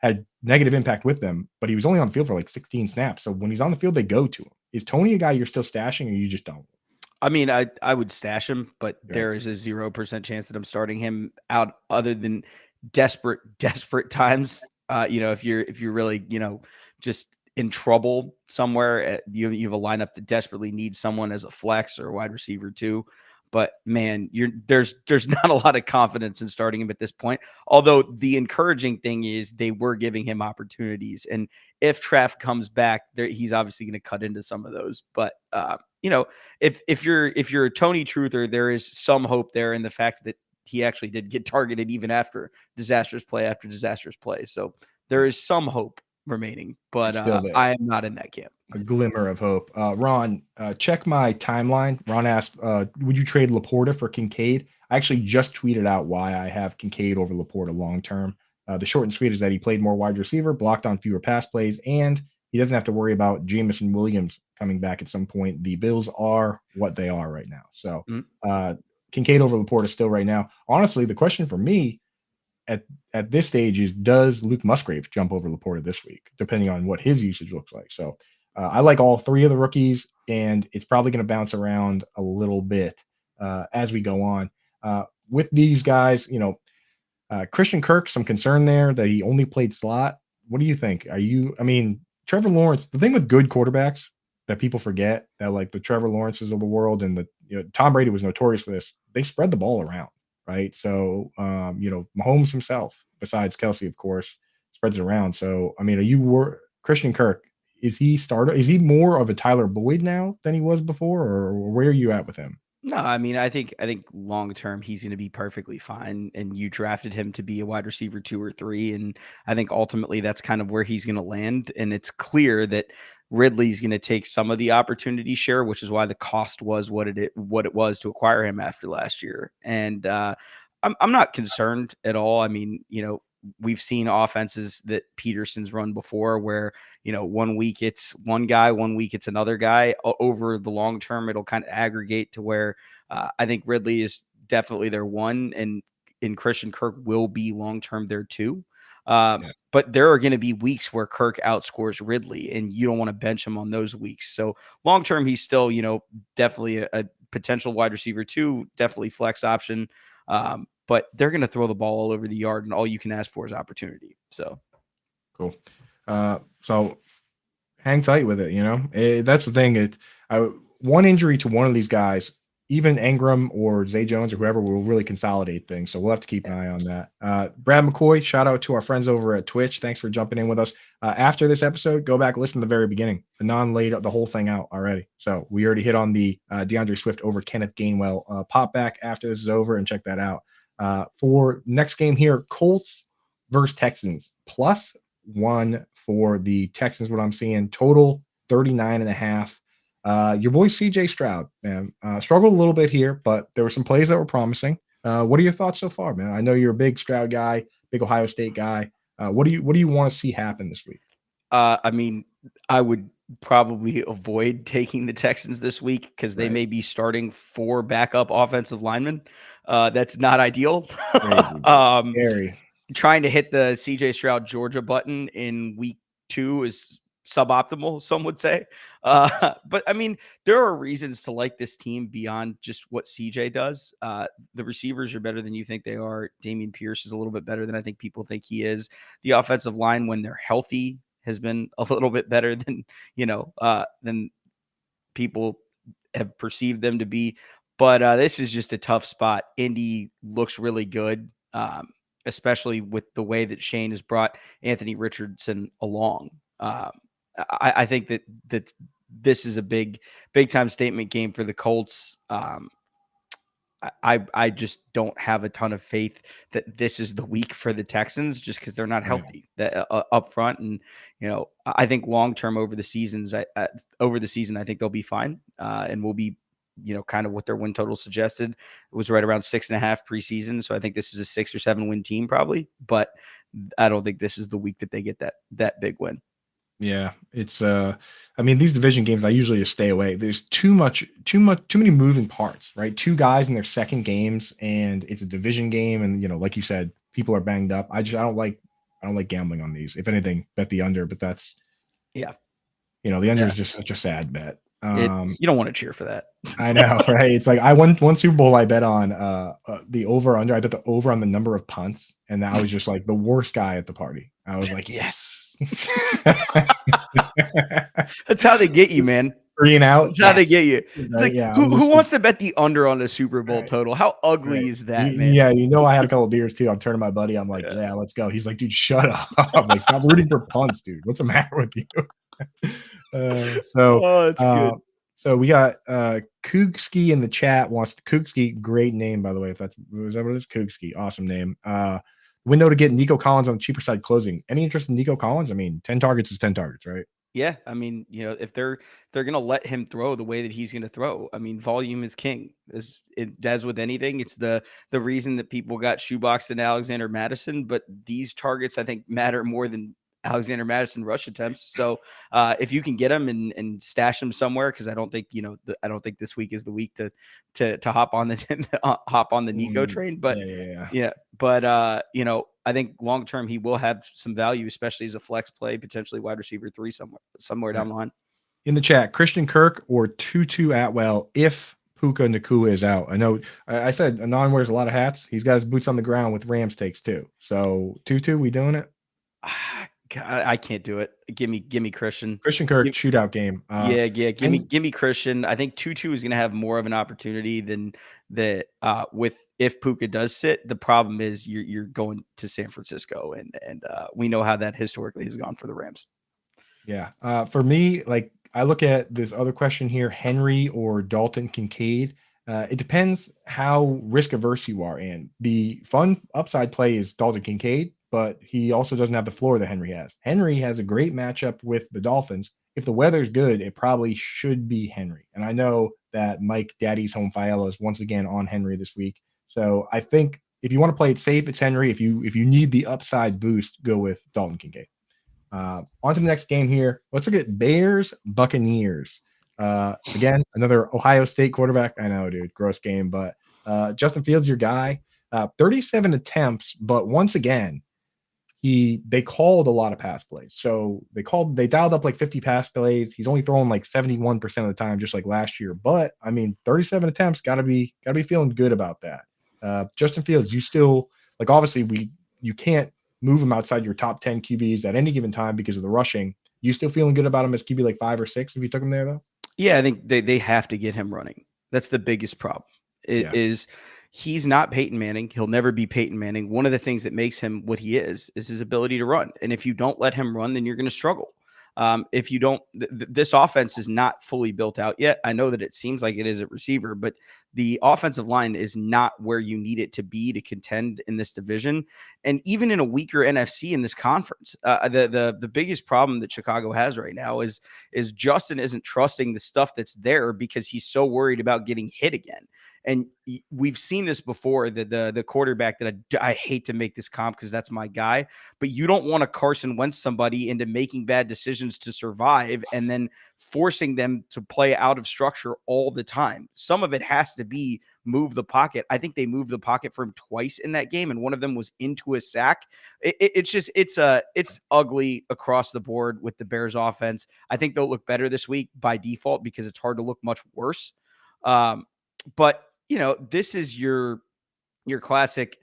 had negative impact with them, but he was only on the field for like 16 snaps. So when he's on the field, they go to him. Is Toney a guy you're still stashing, or you just don't? I mean, I would stash him, but there is a 0% chance that I'm starting him out other than desperate times. If you're really, just in trouble somewhere, you have a lineup that desperately needs someone as a flex or a wide receiver too. But man, there's not a lot of confidence in starting him at this point. Although the encouraging thing is they were giving him opportunities, and if Trav comes back, he's obviously going to cut into some of those. But if you're a Toney truther, there is some hope there in the fact that he actually did get targeted even after disastrous play after disastrous play. So there is some hope remaining, but I am not in that camp. A glimmer of hope. Ron, check my timeline. Ron asked, would you trade Laporta for Kincaid? I actually just tweeted out why I have Kincaid over Laporta long term. The short and sweet is that he played more wide receiver, blocked on fewer pass plays, and he doesn't have to worry about Jameson Williams coming back at some point. The Bills are what they are right now. So Kincaid over Laporta still right now. Honestly, the question for me at this stage is, does Luke Musgrave jump over Laporta this week, depending on what his usage looks like? So I like all three of the rookies, and it's probably going to bounce around a little bit as we go on. With these guys, Christian Kirk, some concern there that he only played slot. What do you think? Trevor Lawrence, the thing with good quarterbacks that people forget, that like the Trevor Lawrences of the world and Tom Brady was notorious for this, they spread the ball around, right? So, Mahomes himself, besides Kelsey, of course, spreads it around. So, Christian Kirk, is he more of a Tyler Boyd now than he was before, or where are you at with him? No, I think long term he's going to be perfectly fine. And you drafted him to be a wide receiver 2 or 3, and I think ultimately that's kind of where he's going to land. And it's clear that Ridley's going to take some of the opportunity share, which is why the cost was what it was to acquire him after last year. And I'm not concerned at all. We've seen offenses that Peterson's run before where, 1 week it's one guy, 1 week it's another guy. Over the long term, it'll kind of aggregate to where I think Ridley is definitely their one, and Christian Kirk will be long term there too. Yeah. But there are going to be weeks where Kirk outscores Ridley, and you don't want to bench him on those weeks. So long term, he's still, definitely a potential wide receiver too, definitely flex option. But they're going to throw the ball all over the yard, and all you can ask for is opportunity. So cool. So hang tight with it. That's the thing. One injury to one of these guys, even Ingram or Zay Jones or whoever, will really consolidate things. So we'll have to keep an eye on that. Brad McCoy, shout out to our friends over at Twitch. Thanks for jumping in with us. After this episode, go back, listen to the very beginning. Anon laid the whole thing out already. So we already hit on the DeAndre Swift over Kenneth Gainwell pop back after this is over, and check that out. For next game here, Colts versus Texans, +1 for the Texans, what I'm seeing. Total 39.5. Your boy CJ Stroud, man, struggled a little bit here, but there were some plays that were promising. What are your thoughts so far, man? I know you're a big Stroud guy, big Ohio State guy. What do you want to see happen this week? I mean, I would probably avoid taking the Texans this week because they may be starting 4 backup offensive linemen. That's not ideal. Scary. Trying to hit the CJ Stroud Georgia button in week 2 is suboptimal, some would say. But I mean, there are reasons to like this team beyond just what CJ does. The receivers are better than you think they are. Dameon Pierce is a little bit better than I think people think he is. The offensive line, when they're healthy, has been a little bit better than people have perceived them to be. But this is just a tough spot. Indy looks really good, especially with the way that Shane has brought Anthony Richardson along. I think that this is a big time statement game for the Colts. I just don't have a ton of faith that this is the week for the Texans, just because they're not healthy up front. And I think long term over the season, I think they'll be fine, and will be kind of what their win total suggested. It was right around 6.5 preseason. So I think this is a 6 or 7 win team probably, but I don't think this is the week that they get that big win. Yeah, it's I mean, these division games, I usually just stay away. There's too many moving parts, right? 2 guys in their second games, and it's a division game, and like you said, people are banged up. I don't like gambling on these. If anything, bet the under, but that's the under is just such a sad bet. You don't want to cheer for that. I know, right? It's like I won one Super Bowl. I bet on the over under. I bet the over on the number of punts, and I was just like the worst guy at the party. I was like, yes. That's how they get you, man. 3 and out. That's how they get you. It's like, who wants to bet the under on the Super Bowl total? How ugly is that, man? Yeah, I had a couple of beers too. I'm turning my buddy. I'm like, yeah, let's go. He's like, dude, shut up. I'm like, stop rooting for punts, dude. What's the matter with you? That's good. So we got Kookski in the chat wants Kookski, great name by the way. Is that what it is? Kookski, awesome name. Window to get Nico Collins on the cheaper side closing. Any interest in Nico Collins? I mean, 10 targets is 10 targets, right? Yeah, I mean, if they're gonna let him throw the way that he's gonna throw, I mean, volume is king. As with anything, it's the reason that people got shoeboxed in Alexander Mattison, but these targets I think matter more than Alexander Mattison rush attempts. So if you can get him and stash him somewhere, because I don't think I don't think this week is the week to hop on the Nico train. But but I think long term he will have some value, especially as a flex play, potentially wide receiver 3 somewhere down the line. In the chat, Christian Kirk or Tutu Atwell if Puka Nacua is out. I know I said Anon wears a lot of hats. He's got his boots on the ground with Rams takes too. So Tutu, we doing it? I can't do it. Give me Christian. Christian Kirk shootout game. Give me Christian. I think Tutu is going to have more of an opportunity than with if Puka does sit. The problem is you're going to San Francisco, and we know how that historically has gone for the Rams. Yeah. For me, like I look at this other question here: Henry or Dalton Kincaid. It depends how risk averse you are, and the fun upside play is Dalton Kincaid, but he also doesn't have the floor that Henry has. Henry has a great matchup with the Dolphins. If the weather's good, it probably should be Henry. And I know that Mike Daddy's Home Fiala is once again on Henry this week. So I think if you want to play it safe, it's Henry. If you need the upside boost, go with Dalton Kincaid. On to the next game here. Let's look at Bears Buccaneers. Again, another Ohio State quarterback. I know, dude, gross game, but Justin Fields, your guy, 37 attempts, but once again, they called a lot of pass plays. So they dialed up like 50 pass plays. He's only throwing like 71% of the time, just like last year. But I mean, 37 attempts, gotta be feeling good about that. Justin Fields, you still like obviously you can't move him outside your top 10 QBs at any given time because of the rushing. You still feeling good about him as QB like 5 or 6 if you took him there though? Yeah, I think they have to get him running. That's the biggest problem. Is he's not Peyton Manning. He'll never be Peyton Manning. One of the things that makes him what he is his ability to run. And if you don't let him run, then you're going to struggle. If you don't, this offense is not fully built out yet. I know that it seems like it is at receiver, but the offensive line is not where you need it to be to contend in this division. And even in a weaker NFC in this conference, the biggest problem that Chicago has right now is Justin isn't trusting the stuff that's there because he's so worried about getting hit again. And we've seen this before, the quarterback that I hate to make this comp because that's my guy, but you don't want to Carson Wentz somebody into making bad decisions to survive and then forcing them to play out of structure all the time. Some of it has to be move the pocket. I think they moved the pocket for him twice in that game, and one of them was into a sack. It's ugly across the board with the Bears offense. I think they'll look better this week by default because it's hard to look much worse. But this is your classic.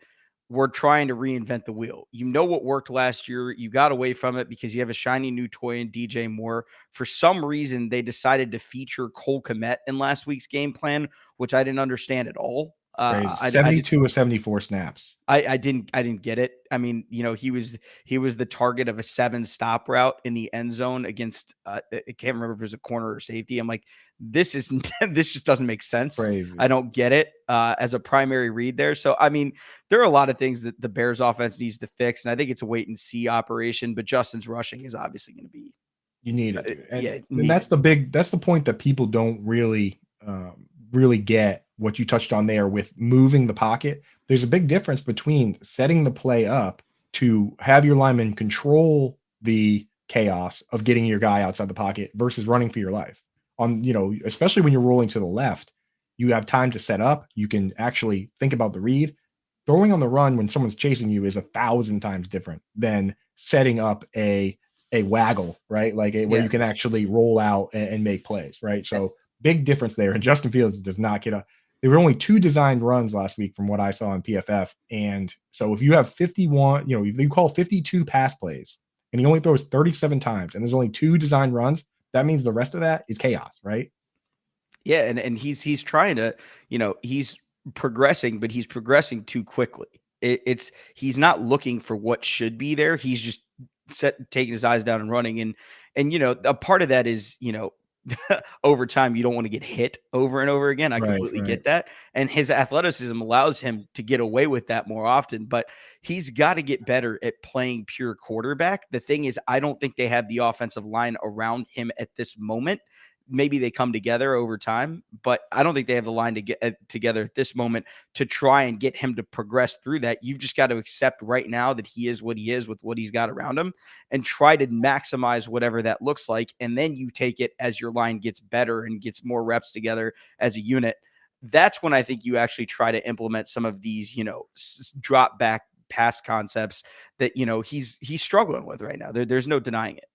We're trying to reinvent the wheel. You know what worked last year. You got away from it because you have a shiny new toy in DJ Moore. For some reason, they decided to feature Cole Kmet in last week's game plan, which I didn't understand at all. 72 of 74 snaps. I didn't get it. I mean, he was the target of a 7 stop route in the end zone against I can't remember if it was a corner or safety. I'm like, this just doesn't make sense. Crazy. I don't get it as a primary read there. So I mean, there are a lot of things that the Bears offense needs to fix, and I think it's a wait and see operation. But Justin's rushing is obviously going to be you need it, and that's the point that people don't really get what you touched on there with moving the pocket. There's a big difference between setting the play up to have your lineman control the chaos of getting your guy outside the pocket versus running for your life. Especially when you're rolling to the left, you have time to set up. You can actually think about the read. Throwing on the run when someone's chasing you is 1,000 times different than setting up a waggle, right? Where you can actually roll out and make plays, right? So big difference there. And Justin Fields does not get there were only 2 designed runs last week from what I saw in PFF. And so if you have 51, if you call 52 pass plays and he only throws 37 times and there's only 2 designed runs, that means the rest of that is chaos, right? Yeah. And he's trying to, he's progressing, but he's progressing too quickly. He's not looking for what should be there. He's just taking his eyes down and running. And a part of that is, over time, you don't want to get hit over and over again. I completely get that. And his athleticism allows him to get away with that more often, but he's got to get better at playing pure quarterback. The thing is, I don't think they have the offensive line around him at this moment. Maybe they come together over time, but I don't think they have the line to get together at this moment to try and get him to progress through that. You've just got to accept right now that he is what he is with what he's got around him and try to maximize whatever that looks like. And then you take it as your line gets better and gets more reps together as a unit. That's when I think you actually try to implement some of these, drop back pass concepts that, he's struggling with right now. There's no denying it.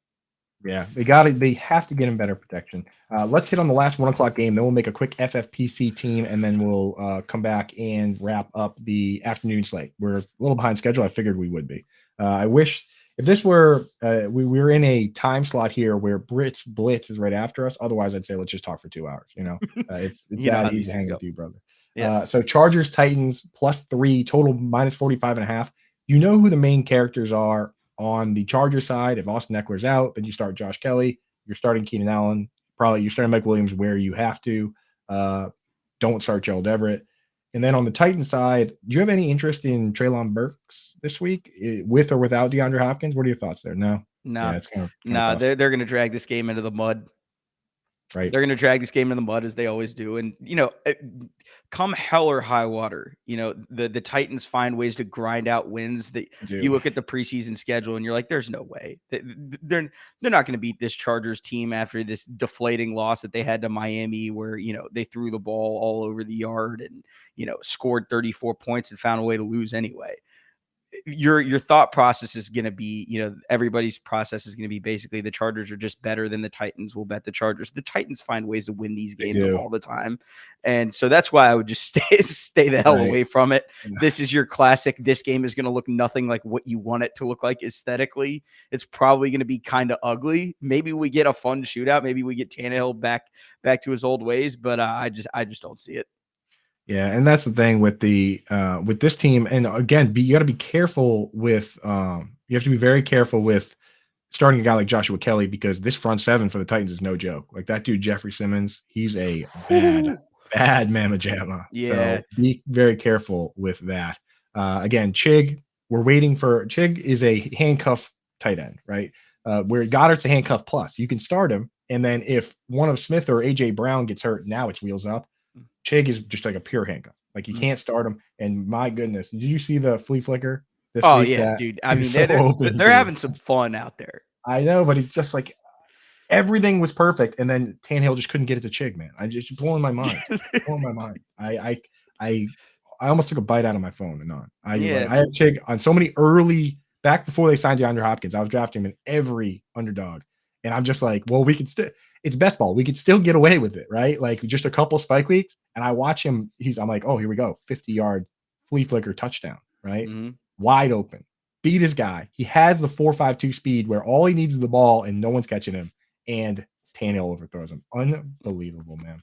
Yeah, they have to get him better protection. Let's hit on the last 1:00 game. Then we'll make a quick FFPC team, and then we'll come back and wrap up the afternoon slate. We're a little behind schedule. I figured we would be. I wish if this were we were in a time slot here where Blitz is right after us. Otherwise, I'd say let's just talk for 2 hours. It's that easy to hang with you, brother. Yeah. So Chargers, Titans +3 total -45.5. You know who the main characters are. On the Charger side, if Austin Eckler's out, then you start Josh Kelly. You're starting Keenan Allen. Probably you're starting Mike Williams where you have to. Don't start Gerald Everett. And then on the Titan side, do you have any interest in Treylon Burks this week, with or without DeAndre Hopkins? What are your thoughts there? No. Yeah, it's kind of they're going to drag this game into the mud. right? They're going to drag this game in the mud as they always do. And, come hell or high water, the Titans find ways to grind out wins that you look at the preseason schedule and you're like, there's no way. They're not going to beat this Chargers team after this deflating loss that they had to Miami where, they threw the ball all over the yard and, scored 34 points and found a way to lose anyway. Your thought process is going to be, everybody's process is going to be basically the Chargers are just better than the Titans. We'll bet the Chargers. The Titans find ways to win these games all the time. And so that's why I would just stay the hell away from it. This is your classic. This game is going to look nothing like what you want it to look like aesthetically. It's probably going to be kind of ugly. Maybe we get a fun shootout. Maybe we get Tannehill back to his old ways, but I just don't see it. Yeah, and that's the thing with with this team. And again, you got to be careful with you have to be very careful with starting a guy like Joshua Kelly because this front seven for the Titans is no joke. Like that dude Jeffrey Simmons, he's a bad mamma jamma. Yeah, so be very careful with that. Again, Chig, we're waiting for Chig is a handcuff tight end, right? Where Goddard's a handcuff plus. You can start him, and then if one of Smith or AJ Brown gets hurt, now it's wheels up. Chig is just like a pure handcuff. Like you can't start him. And my goodness, did you see the flea flicker this week? Oh yeah, dude. I mean, they're having some fun out there. I know, but it's just like everything was perfect, and then Tannehill just couldn't get it to Chig, man. I'm just blowing my mind. Blowing my mind. I almost took a bite out of my phone and on. I had Chig on so many early back before they signed DeAndre Hopkins. I was drafting him in every underdog, and I'm just like, well, we could still. It's best ball. We could still get away with it, right? Like just a couple spike weeks, and I watch him. I'm like, oh, here we go, 50-yard flea flicker touchdown, right? Mm-hmm. Wide open, beat his guy. He has the 4.52 speed where all he needs is the ball, and no one's catching him. And Tannehill overthrows him. Unbelievable, man.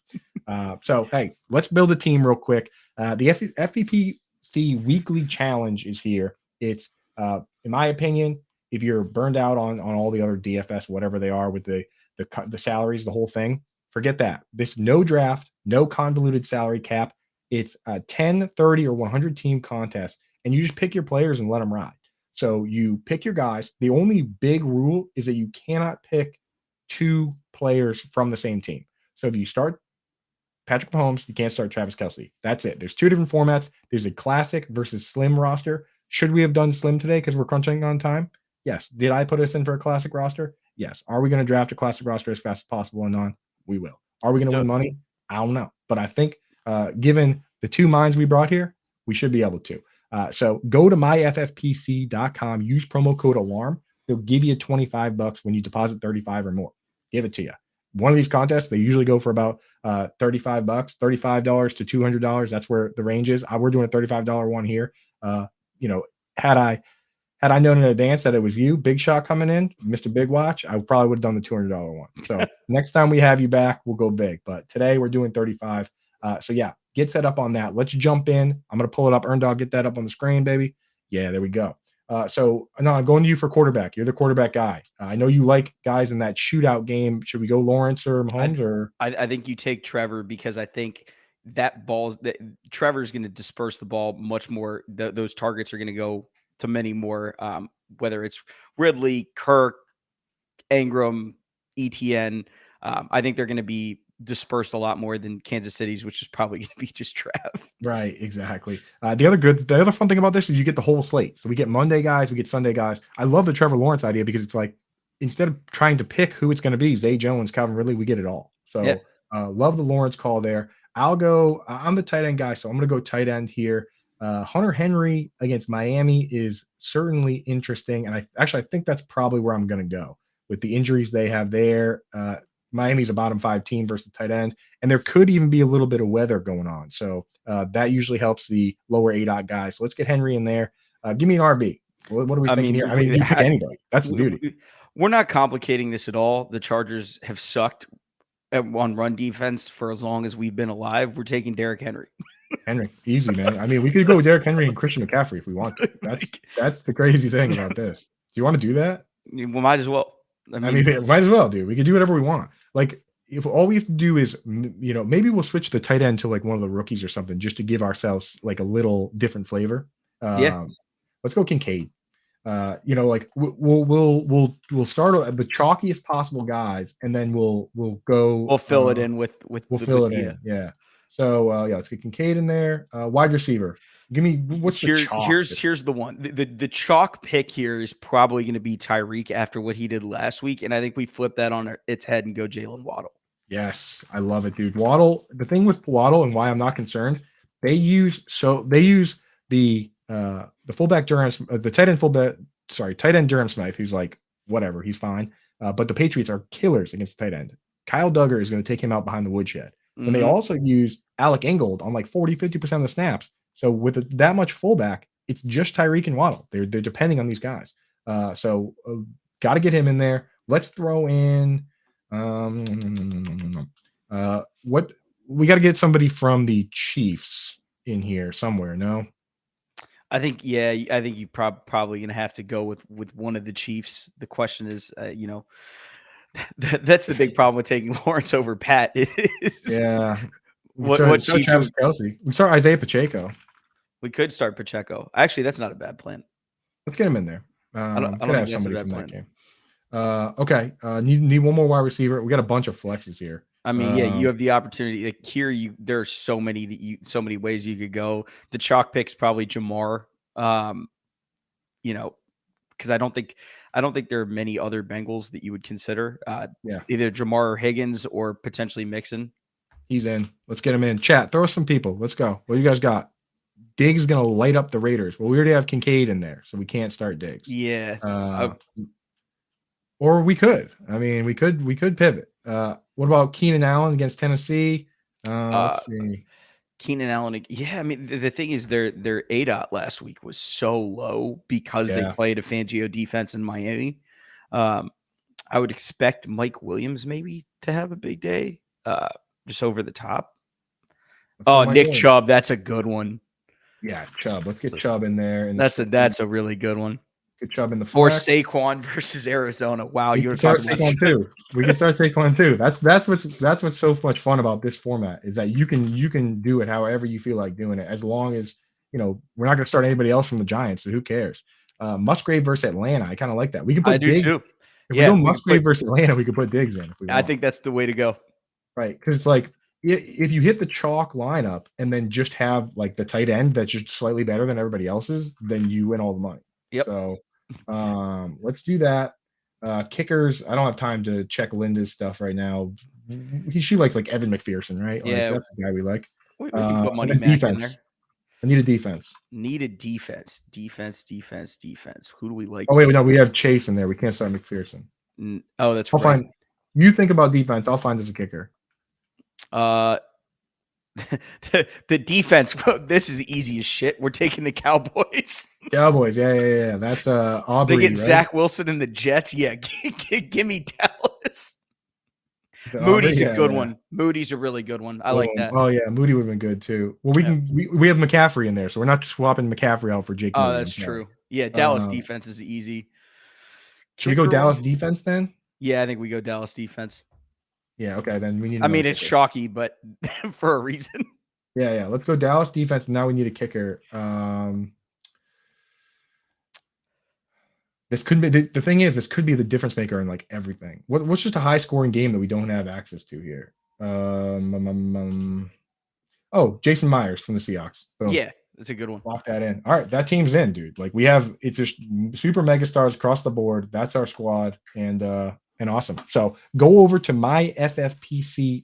So hey, let's build a team real quick. The FFPC weekly challenge is here. It's in my opinion, if you're burned out on all the other DFS, whatever they are with the salaries, the whole thing, forget that. This no draft, no convoluted salary cap. It's a 10, 30, or 100 team contest, and you just pick your players and let them ride. So you pick your guys. The only big rule is that you cannot pick two players from the same team. So if you start Patrick Mahomes, you can't start Travis Kelce. That's it. There's two different formats. There's a classic versus slim roster. Should we have done slim today because we're crunching on time? Yes. Did I put us in for a classic roster? Yes. Are we going to draft a classic roster as fast as possible and on? We will. Are we going to win money? I don't know. But I think given the two minds we brought here, we should be able to. So go to myffpc.com, use promo code ALARM. They'll give you $25 when you deposit 35 or more. Give it to you. One of these contests, they usually go for about $35, $35 to $200. That's where the range is. We're doing a $35 one here. Had I known in advance that it was you, Big Shot coming in, Mr. Big Watch, I probably would have done the $200 one. So next time we have you back, we'll go big. But today we're doing 35. So yeah, get set up on that. Let's jump in. I'm going to pull it up. Earn Dog, get that up on the screen, baby. Yeah, there we go. So no, I'm going to you for quarterback. You're the quarterback guy. I know you like guys in that shootout game. Should we go Lawrence or Mahomes? I think you take Trevor because I think that Trevor's going to disperse the ball much more. Those targets are going to go to many more, whether it's Ridley, Kirk, Ingram, ETN. I think they're going to be dispersed a lot more than Kansas City's, which is probably going to be just Trav. Right, exactly. The other fun thing about this is you get the whole slate. So we get Monday guys, we get Sunday guys. I love the Trevor Lawrence idea because it's like instead of trying to pick who it's going to be, Zay Jones, Calvin Ridley, we get it all. So love the Lawrence call there. I'm the tight end guy, so I'm going to go tight end here. Hunter Henry against Miami is certainly interesting, and I think that's probably where I'm going to go with the injuries they have there. Miami's a bottom 5 team versus tight end, and there could even be a little bit of weather going on, so that usually helps the lower ADOT guys. So let's get Henry in there. Give me an RB. What are we thinking here? I mean, you pick anybody. That's the beauty. We're not complicating this at all. The Chargers have sucked on run defense for as long as we've been alive. We're taking Derrick Henry. Henry, easy, man. I mean, we could go with Derrick Henry and Christian McCaffrey if we want to. That's the crazy thing about this. Do you want to do that? We might as well. I mean, might as well, dude. We could do whatever we want. Like, if all we have to do is, maybe we'll switch the tight end to like one of the rookies or something, just to give ourselves like a little different flavor. Let's go Kincaid. Like we'll start at the chalkiest possible guys, and then we'll go. We'll fill it in with We'll fill it data. in. Yeah. So let's get Kincaid in there. Wide receiver. Give me what's the chalk? Here's the one. The chalk pick here is probably going to be Tyreek after what he did last week, and I think we flip that on its head and go Jalen Waddle. Yes, I love it, dude. Waddle. The thing with Waddle and why I'm not concerned, they use the fullback Durham, the tight end fullback. Sorry, tight end Durham Smythe, who's like whatever, he's fine. But the Patriots are killers against the tight end. Kyle Duggar is going to take him out behind the woodshed. And they also use Alec Ingold on like 40-50% of the snaps. So with that much fullback, it's just Tyreek and Waddle. They're depending on these guys. So got to get him in there. Let's throw in what we got to get somebody from the Chiefs in here somewhere. No, I think you probably gonna have to go with one of the Chiefs. The question is, that's the big problem with taking Lawrence over Pat. Yeah. What Chief Travis Kelce? We start Isaiah Pacheco. We could start Pacheco. Actually, that's not a bad plan. Let's get him in there. I don't have somebody from that game. Okay. Need one more wide receiver. We got a bunch of flexes here. I mean, you have the opportunity. Like here, there are so many ways you could go. The chalk pick's probably Jamar. Because I don't think there are many other Bengals that you would consider. Either Jamar or Higgins or potentially Mixon. He's in. Let's get him in. Chat, throw us some people. Let's go. What do you guys got? Diggs is going to light up the Raiders. Well, we already have Kincaid in there, so we can't start Diggs. Yeah. Or we could. I mean, we could pivot. What about Keenan Allen against Tennessee? Let's see. Keenan Allen. Yeah, I mean, the thing is their ADOT last week was so low because they played a Fangio defense in Miami. I would expect Mike Williams maybe to have a big day. Just over the top. Nick Chubb, that's a good one. Yeah, Chubb. Let's get Chubb in there. And that's a really good one. Get Chubb in the flex. Or Saquon versus Arizona. Wow, you were talking about Saquon too. We can start Saquon too. That's what's so much fun about this format is that you can do it however you feel like doing it, as long as we're not going to start anybody else from the Giants, so who cares? Musgrave versus Atlanta. I kind of like that. We can put I do too. If we go Musgrave versus Atlanta, we could put Diggs in. If we want. I think that's the way to go. Right, because it's like if you hit the chalk lineup and then just have like the tight end that's just slightly better than everybody else's, then you win all the money. Yep. So let's do that. Kickers. I don't have time to check Linda's stuff right now. She likes like Evan McPherson, right? Yeah, that's the guy we like. We can put money back in there. I need a defense. Defense. Who do we like? Oh wait, no, we have Chase in there. We can't start McPherson. Oh, that's I'll right. find. You think about defense. I'll find as a kicker. The defense. This is easy as shit. We're taking the Cowboys. Cowboys, yeah. That's Aubrey. They get right? Zach Wilson and the Jets. Yeah, give me Dallas. Moody's a good one. Moody's a really good one. I like that. Oh yeah, Moody would have been good too. Well, we have McCaffrey in there, so we're not swapping McCaffrey out for Jake. Oh, that's true. Yeah, Dallas defense is easy. Should we go Dallas defense then? Yeah, I think we go Dallas defense. Yeah, okay. Then we need. I mean, it's shocky, but for a reason. Yeah. Let's go Dallas defense. Now we need a kicker. This could be the thing is this could be the difference maker in like everything. What's just a high scoring game that we don't have access to here? Jason Myers from the Seahawks. Boom. Yeah, that's a good one. Lock that in. All right, that team's in, dude. Like it's just super mega stars across the board. That's our squad, and awesome. So go over to myffpc.com.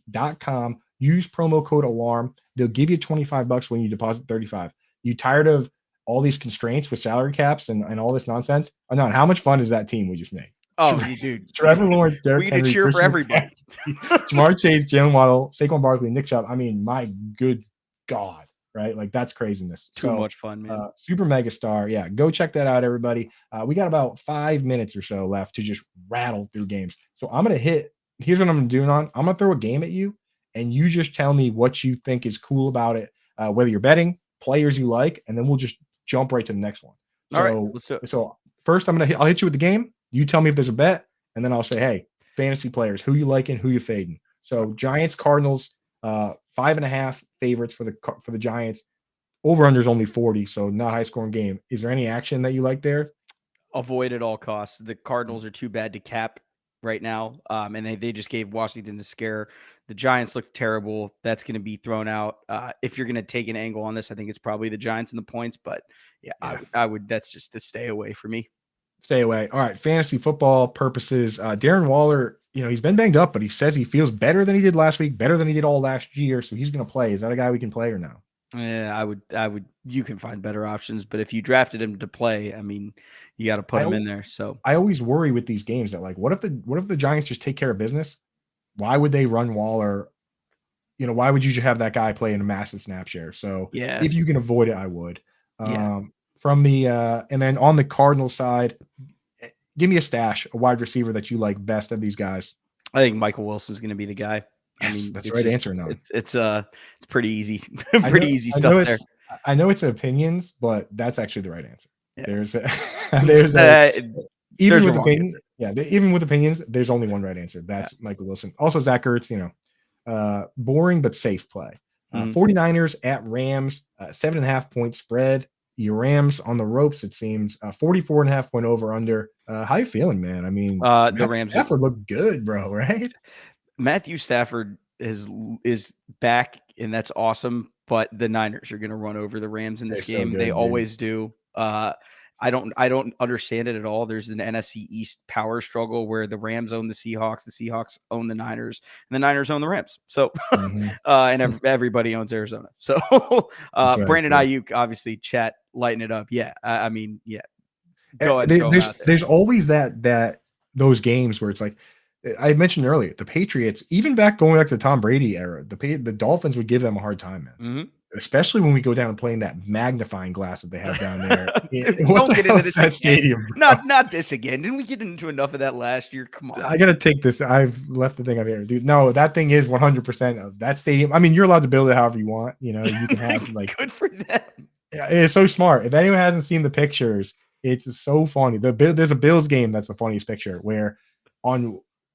Use promo code ALARM. They'll give you $25 when you deposit $35. You tired of all these constraints with salary caps and all this nonsense? Oh, no, how much fun is that team we just made? Oh, dude. Trevor Lawrence, Derrick Henry, we cheer for everybody. Jamar Chase, Jalen Waddle, Saquon Barkley, Nick Chubb. I mean, my good God, right? Like, that's craziness. Too much fun, man. Super mega star. Yeah, go check that out, everybody. We got about 5 minutes or so left to just rattle through games. So I'm going to here's what I'm going to do, I'm going to throw a game at you, and you just tell me what you think is cool about it, whether you're betting, players you like, and then we'll just jump right to the next one. All right. So first I'll hit you with the game. You tell me if there's a bet, and then I'll say, hey, fantasy players, who you liking, who you fading. So Giants, Cardinals, 5.5 favorites for the Giants. Over under is only 40, so not high scoring game. Is there any action that you like there? avoid at all costs. The Cardinals are too bad to cap right now. And they just gave Washington a scare. The Giants look terrible. That's going to be thrown out. If you're going to take an angle on this, I think it's probably the Giants and the points. But yeah, I would. That's just to stay away for me. Stay away. All right, fantasy football purposes. Darren Waller, he's been banged up, but he says he feels better than he did last week, better than he did all last year. So he's going to play. Is that a guy we can play or no? Yeah, I would. You can find better options, but if you drafted him to play, I mean, you got to put him in there. So I always worry with these games that, like, what if the Giants just take care of business? Why would they run Waller? Why would you just have that guy play in a massive snap share? So yeah, if you can avoid it, I would. Yeah. From the and then on the Cardinal side, give me a stash, a wide receiver that you like best of these guys. I think Michael Wilson's going to be the guy. Yes, I mean, that's the right answer. No, it's pretty easy, easy stuff there. I know it's opinions, but that's actually the right answer. Yeah. Even with opinions, there's only one right answer. That's Michael Wilson. Also, Zach Ertz, boring but safe play. 49ers at Rams, 7.5 point spread. Your Rams on the ropes, it seems. 44.5 point over under. How you feeling, man? I mean, the Rams Stafford look good, bro, right? Matthew Stafford is back, and that's awesome. But the Niners are going to run over the Rams in this game. So good, they always do. I don't understand it at all. There's an NFC East power struggle where the Rams own the Seahawks own the Niners, and the Niners own the Rams. So, and everybody owns Arizona. So, right, Brandon Ayuk, obviously, chat, lighten it up. Yeah, I mean, yeah. Go ahead. There's always those games where it's like I mentioned earlier, the Patriots, even going back to the Tom Brady era, the Dolphins would give them a hard time, man. Especially when we go down and play in that magnifying glass that they have down there. Don't get into this again. Stadium, not this again. Didn't we get into enough of that last year? Come on. I got to take this. I've left the thing up here. Dude, no, that thing is 100% of that stadium. I mean, you're allowed to build it however you want. You can have like good for them. It's so smart. If anyone hasn't seen the pictures, it's so funny. There's a Bills game that's the funniest picture where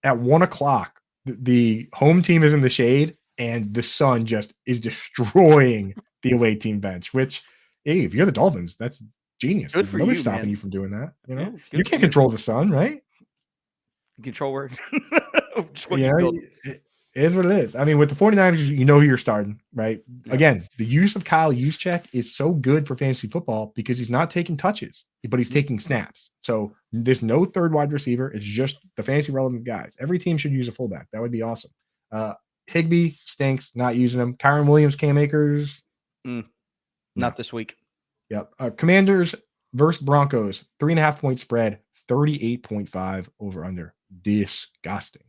at 1 o'clock, the home team is in the shade and the sun just is destroying the away team bench, which, hey, if you're the Dolphins, that's genius. Good for Nobody's you, stopping man. you from doing that. You can't control the sun, right? Control word. It is what it is. I mean, with the 49ers, you know who you're starting, right? Yeah. Again, the use of Kyle Juszczyk is so good for fantasy football because he's not taking touches, but he's taking snaps. So there's no third wide receiver. It's just the fantasy relevant guys. Every team should use a fullback. That would be awesome. Higbee stinks, not using him. Kyron Williams, Cam Akers. Not this week. Yep. Commanders versus Broncos, 3.5 point spread, 38.5 over under. Disgusting.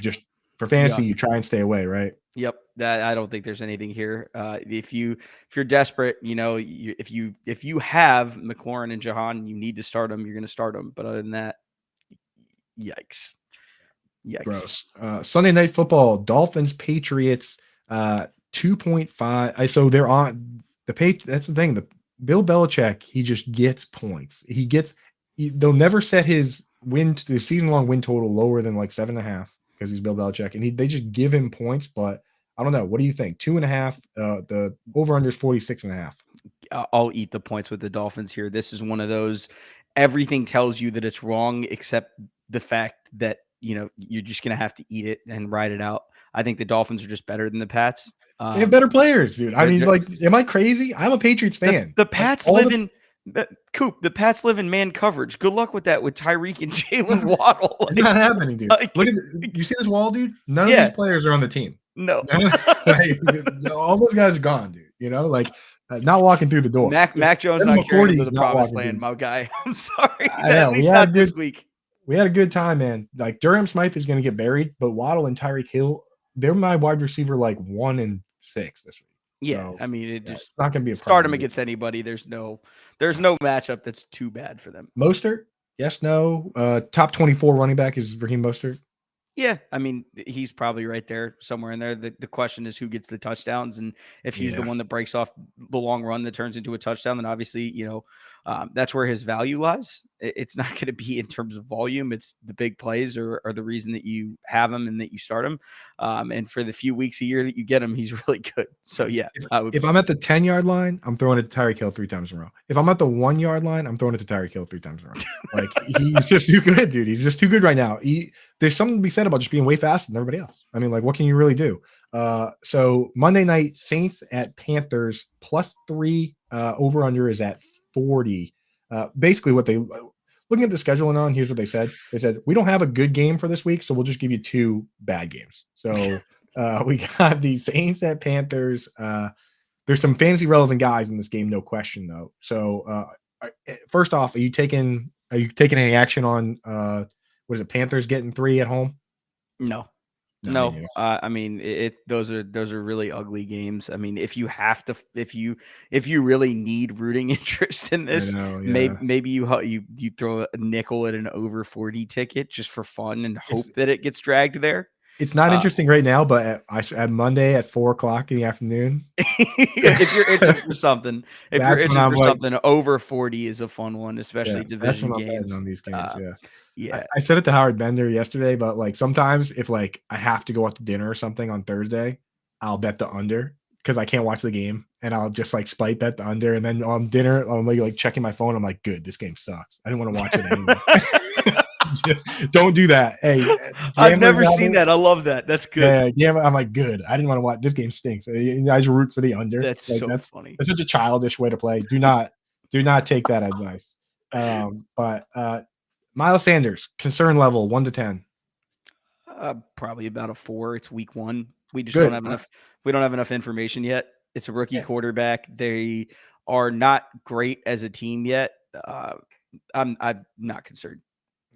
Just for fantasy, you try and stay away, right? Yep. I don't think there's anything here. If you're desperate, if you have McLaurin and Jahan, you need to start them. You're going to start them. But other than that, yikes. Gross. Sunday Night Football, Dolphins, Patriots, 2.5. So they're on the that's the thing. The Bill Belichick, he just gets points. They'll never set his the season-long win total lower than like 7.5 because he's Bill Belichick, and they just give him points. But I don't know. What do you think? 2.5. The over/under is 46.5. I'll eat the points with the Dolphins here. This is one of those. Everything tells you that it's wrong, except the fact that you're just gonna have to eat it and ride it out. I think the Dolphins are just better than the Pats. They have better players, dude. I mean, am I crazy? I'm a Patriots fan. The Pats live in Coop. The Pats live in man coverage. Good luck with that with Tyreek and Jalen Waddle. It's not happening, dude. Look at you see this wall, dude? None of these players are on the team. No. All those guys are gone, dude. Not walking through the door. Mac Jones not carrying to the promised land, my guy. I'm sorry. At least not this week. We had a good time, man. Like Durham Smythe is going to get buried, but Waddle and Tyreek Hill, they're my wide receiver like 1 and 6 this week. Yeah, so, I mean, it's not going to be a start them against anybody. There's no matchup that's too bad for them. Mostert, yes, no. Top 24 running back is Raheem Mostert. Yeah, I mean, he's probably right there somewhere in there. The question is who gets the touchdowns, and if he's the one that breaks off the long run that turns into a touchdown, then obviously, That's where his value lies. It's not going to be in terms of volume. It's the big plays are the reason that you have him and that you start him. And for the few weeks a year that you get him, he's really good. So yeah, if I'm at the 10-yard line, I'm throwing it to Tyreek Hill 3 times in a row. If I'm at the 1-yard line, I'm throwing it to Tyreek Hill 3 times in a row. Like he's just too good, dude. He's just too good right now. There's something to be said about just being way faster than everybody else. I mean, like, what can you really do? So Monday night, Saints at Panthers +3. Over under is at 40. Basically, what they looking at the scheduling on, here's what they said. They said, we don't have a good game for this week, so we'll just give you 2 bad games. So we got the Saints at Panthers. There's some fantasy relevant guys in this game, no question, though. So first off, are you taking any action on what is it, Panthers getting 3 at home? No. I mean, those are really ugly games. I mean, if you really need rooting interest in this, maybe you throw a nickel at an over 40 ticket just for fun and hope that it gets dragged there. It's not interesting right now, but at Monday at 4:00 in the afternoon, if you're itching for something, over 40 is a fun one, especially division games. On these games, I said it to Howard Bender yesterday, but like sometimes if like I have to go out to dinner or something on Thursday, I'll bet the under because I can't watch the game, and I'll just like spite bet the under, and then on dinner I'm like checking my phone. I'm like, good, this game sucks. I didn't want to watch it anyway. Don't do that. Hey, I've never seen that. I love that. That's good. Yeah, I'm like, good. I didn't want to watch. This game stinks. I just root for the under. That's like, so funny. That's such a childish way to play. Do not take that advice. But Miles Sanders, concern level 1 to 10. Probably about a 4. It's week 1. We just don't have enough. We don't have enough information yet. It's a rookie quarterback. They are not great as a team yet. I'm not concerned.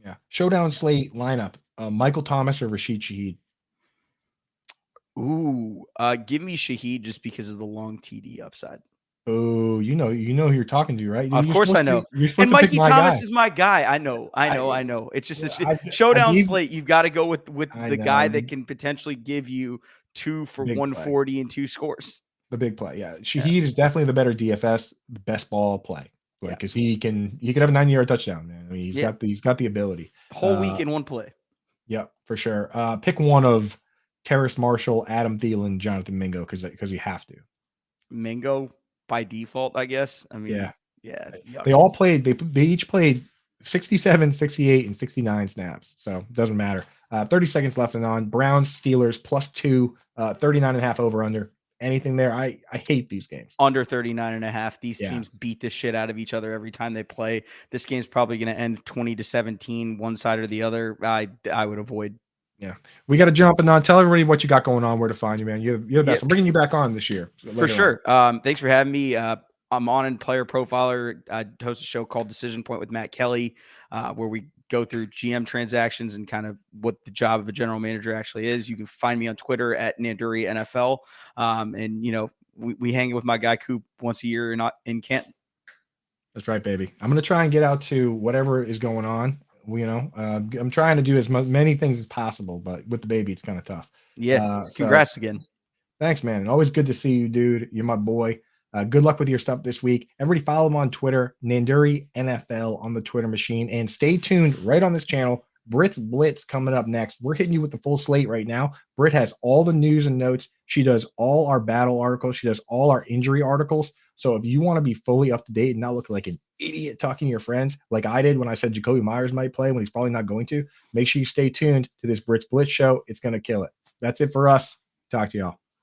Yeah. Showdown slate lineup. Michael Thomas or Rashid Shaheed? Ooh, give me Shaheed just because of the long TD upside. Oh, you know who you're talking to, right? Of course I know. And Mikey Thomas is my guy. I know. It's just a showdown slate. You've got to go with the guy that can potentially give you 2 for 140 play. And 2 scores. The big play, yeah. Shaheed is definitely the better DFS, the best ball play. Because he can have a 90-yard touchdown, man. I mean, he's got the ability. Whole week in one play. Yeah, for sure. Pick one of Terrace Marshall, Adam Thielen, Jonathan Mingo, because you have to. Mingo by default, I guess. I mean, yeah. They all played. They each played 67, 68, and 69 snaps. So it doesn't matter. 30 seconds left and on. Browns, Steelers +2, 39.5 over under. Anything there? I hate these games. Under 39.5. These teams beat the shit out of each other every time they play. This game's probably going to end 20-17, one side or the other. I would avoid. Yeah. We got to jump and tell everybody what you got going on, where to find you, man. You're the best. I'm bringing you back on this year. For sure. Thanks for having me. I'm on in Player Profiler. I host a show called Decision Point with Matt Kelly, where we go through GM transactions and kind of what the job of a general manager actually is. You can find me on Twitter at Nanduri NFL. And we hang with my guy Coop once a year in Canton. That's right, baby. I'm going to try and get out to whatever is going on. I'm trying to do as many things as possible, but with the baby, it's kind of tough. Yeah. Congrats again. Thanks, man. Always good to see you, dude. You're my boy. Good luck with your stuff this week. Everybody follow him on Twitter, Nanduri NFL on the Twitter machine. And stay tuned right on this channel. Brit's Blitz coming up next. We're hitting you with the full slate right now. Brit has all the news and notes. She does all our battle articles. She does all our injury articles. So if you want to be fully up to date and not look like an idiot talking to your friends, like I did when I said Jacoby Myers might play when he's probably not going to, make sure you stay tuned to this Brit's Blitz show. It's going to kill it. That's it for us. Talk to y'all.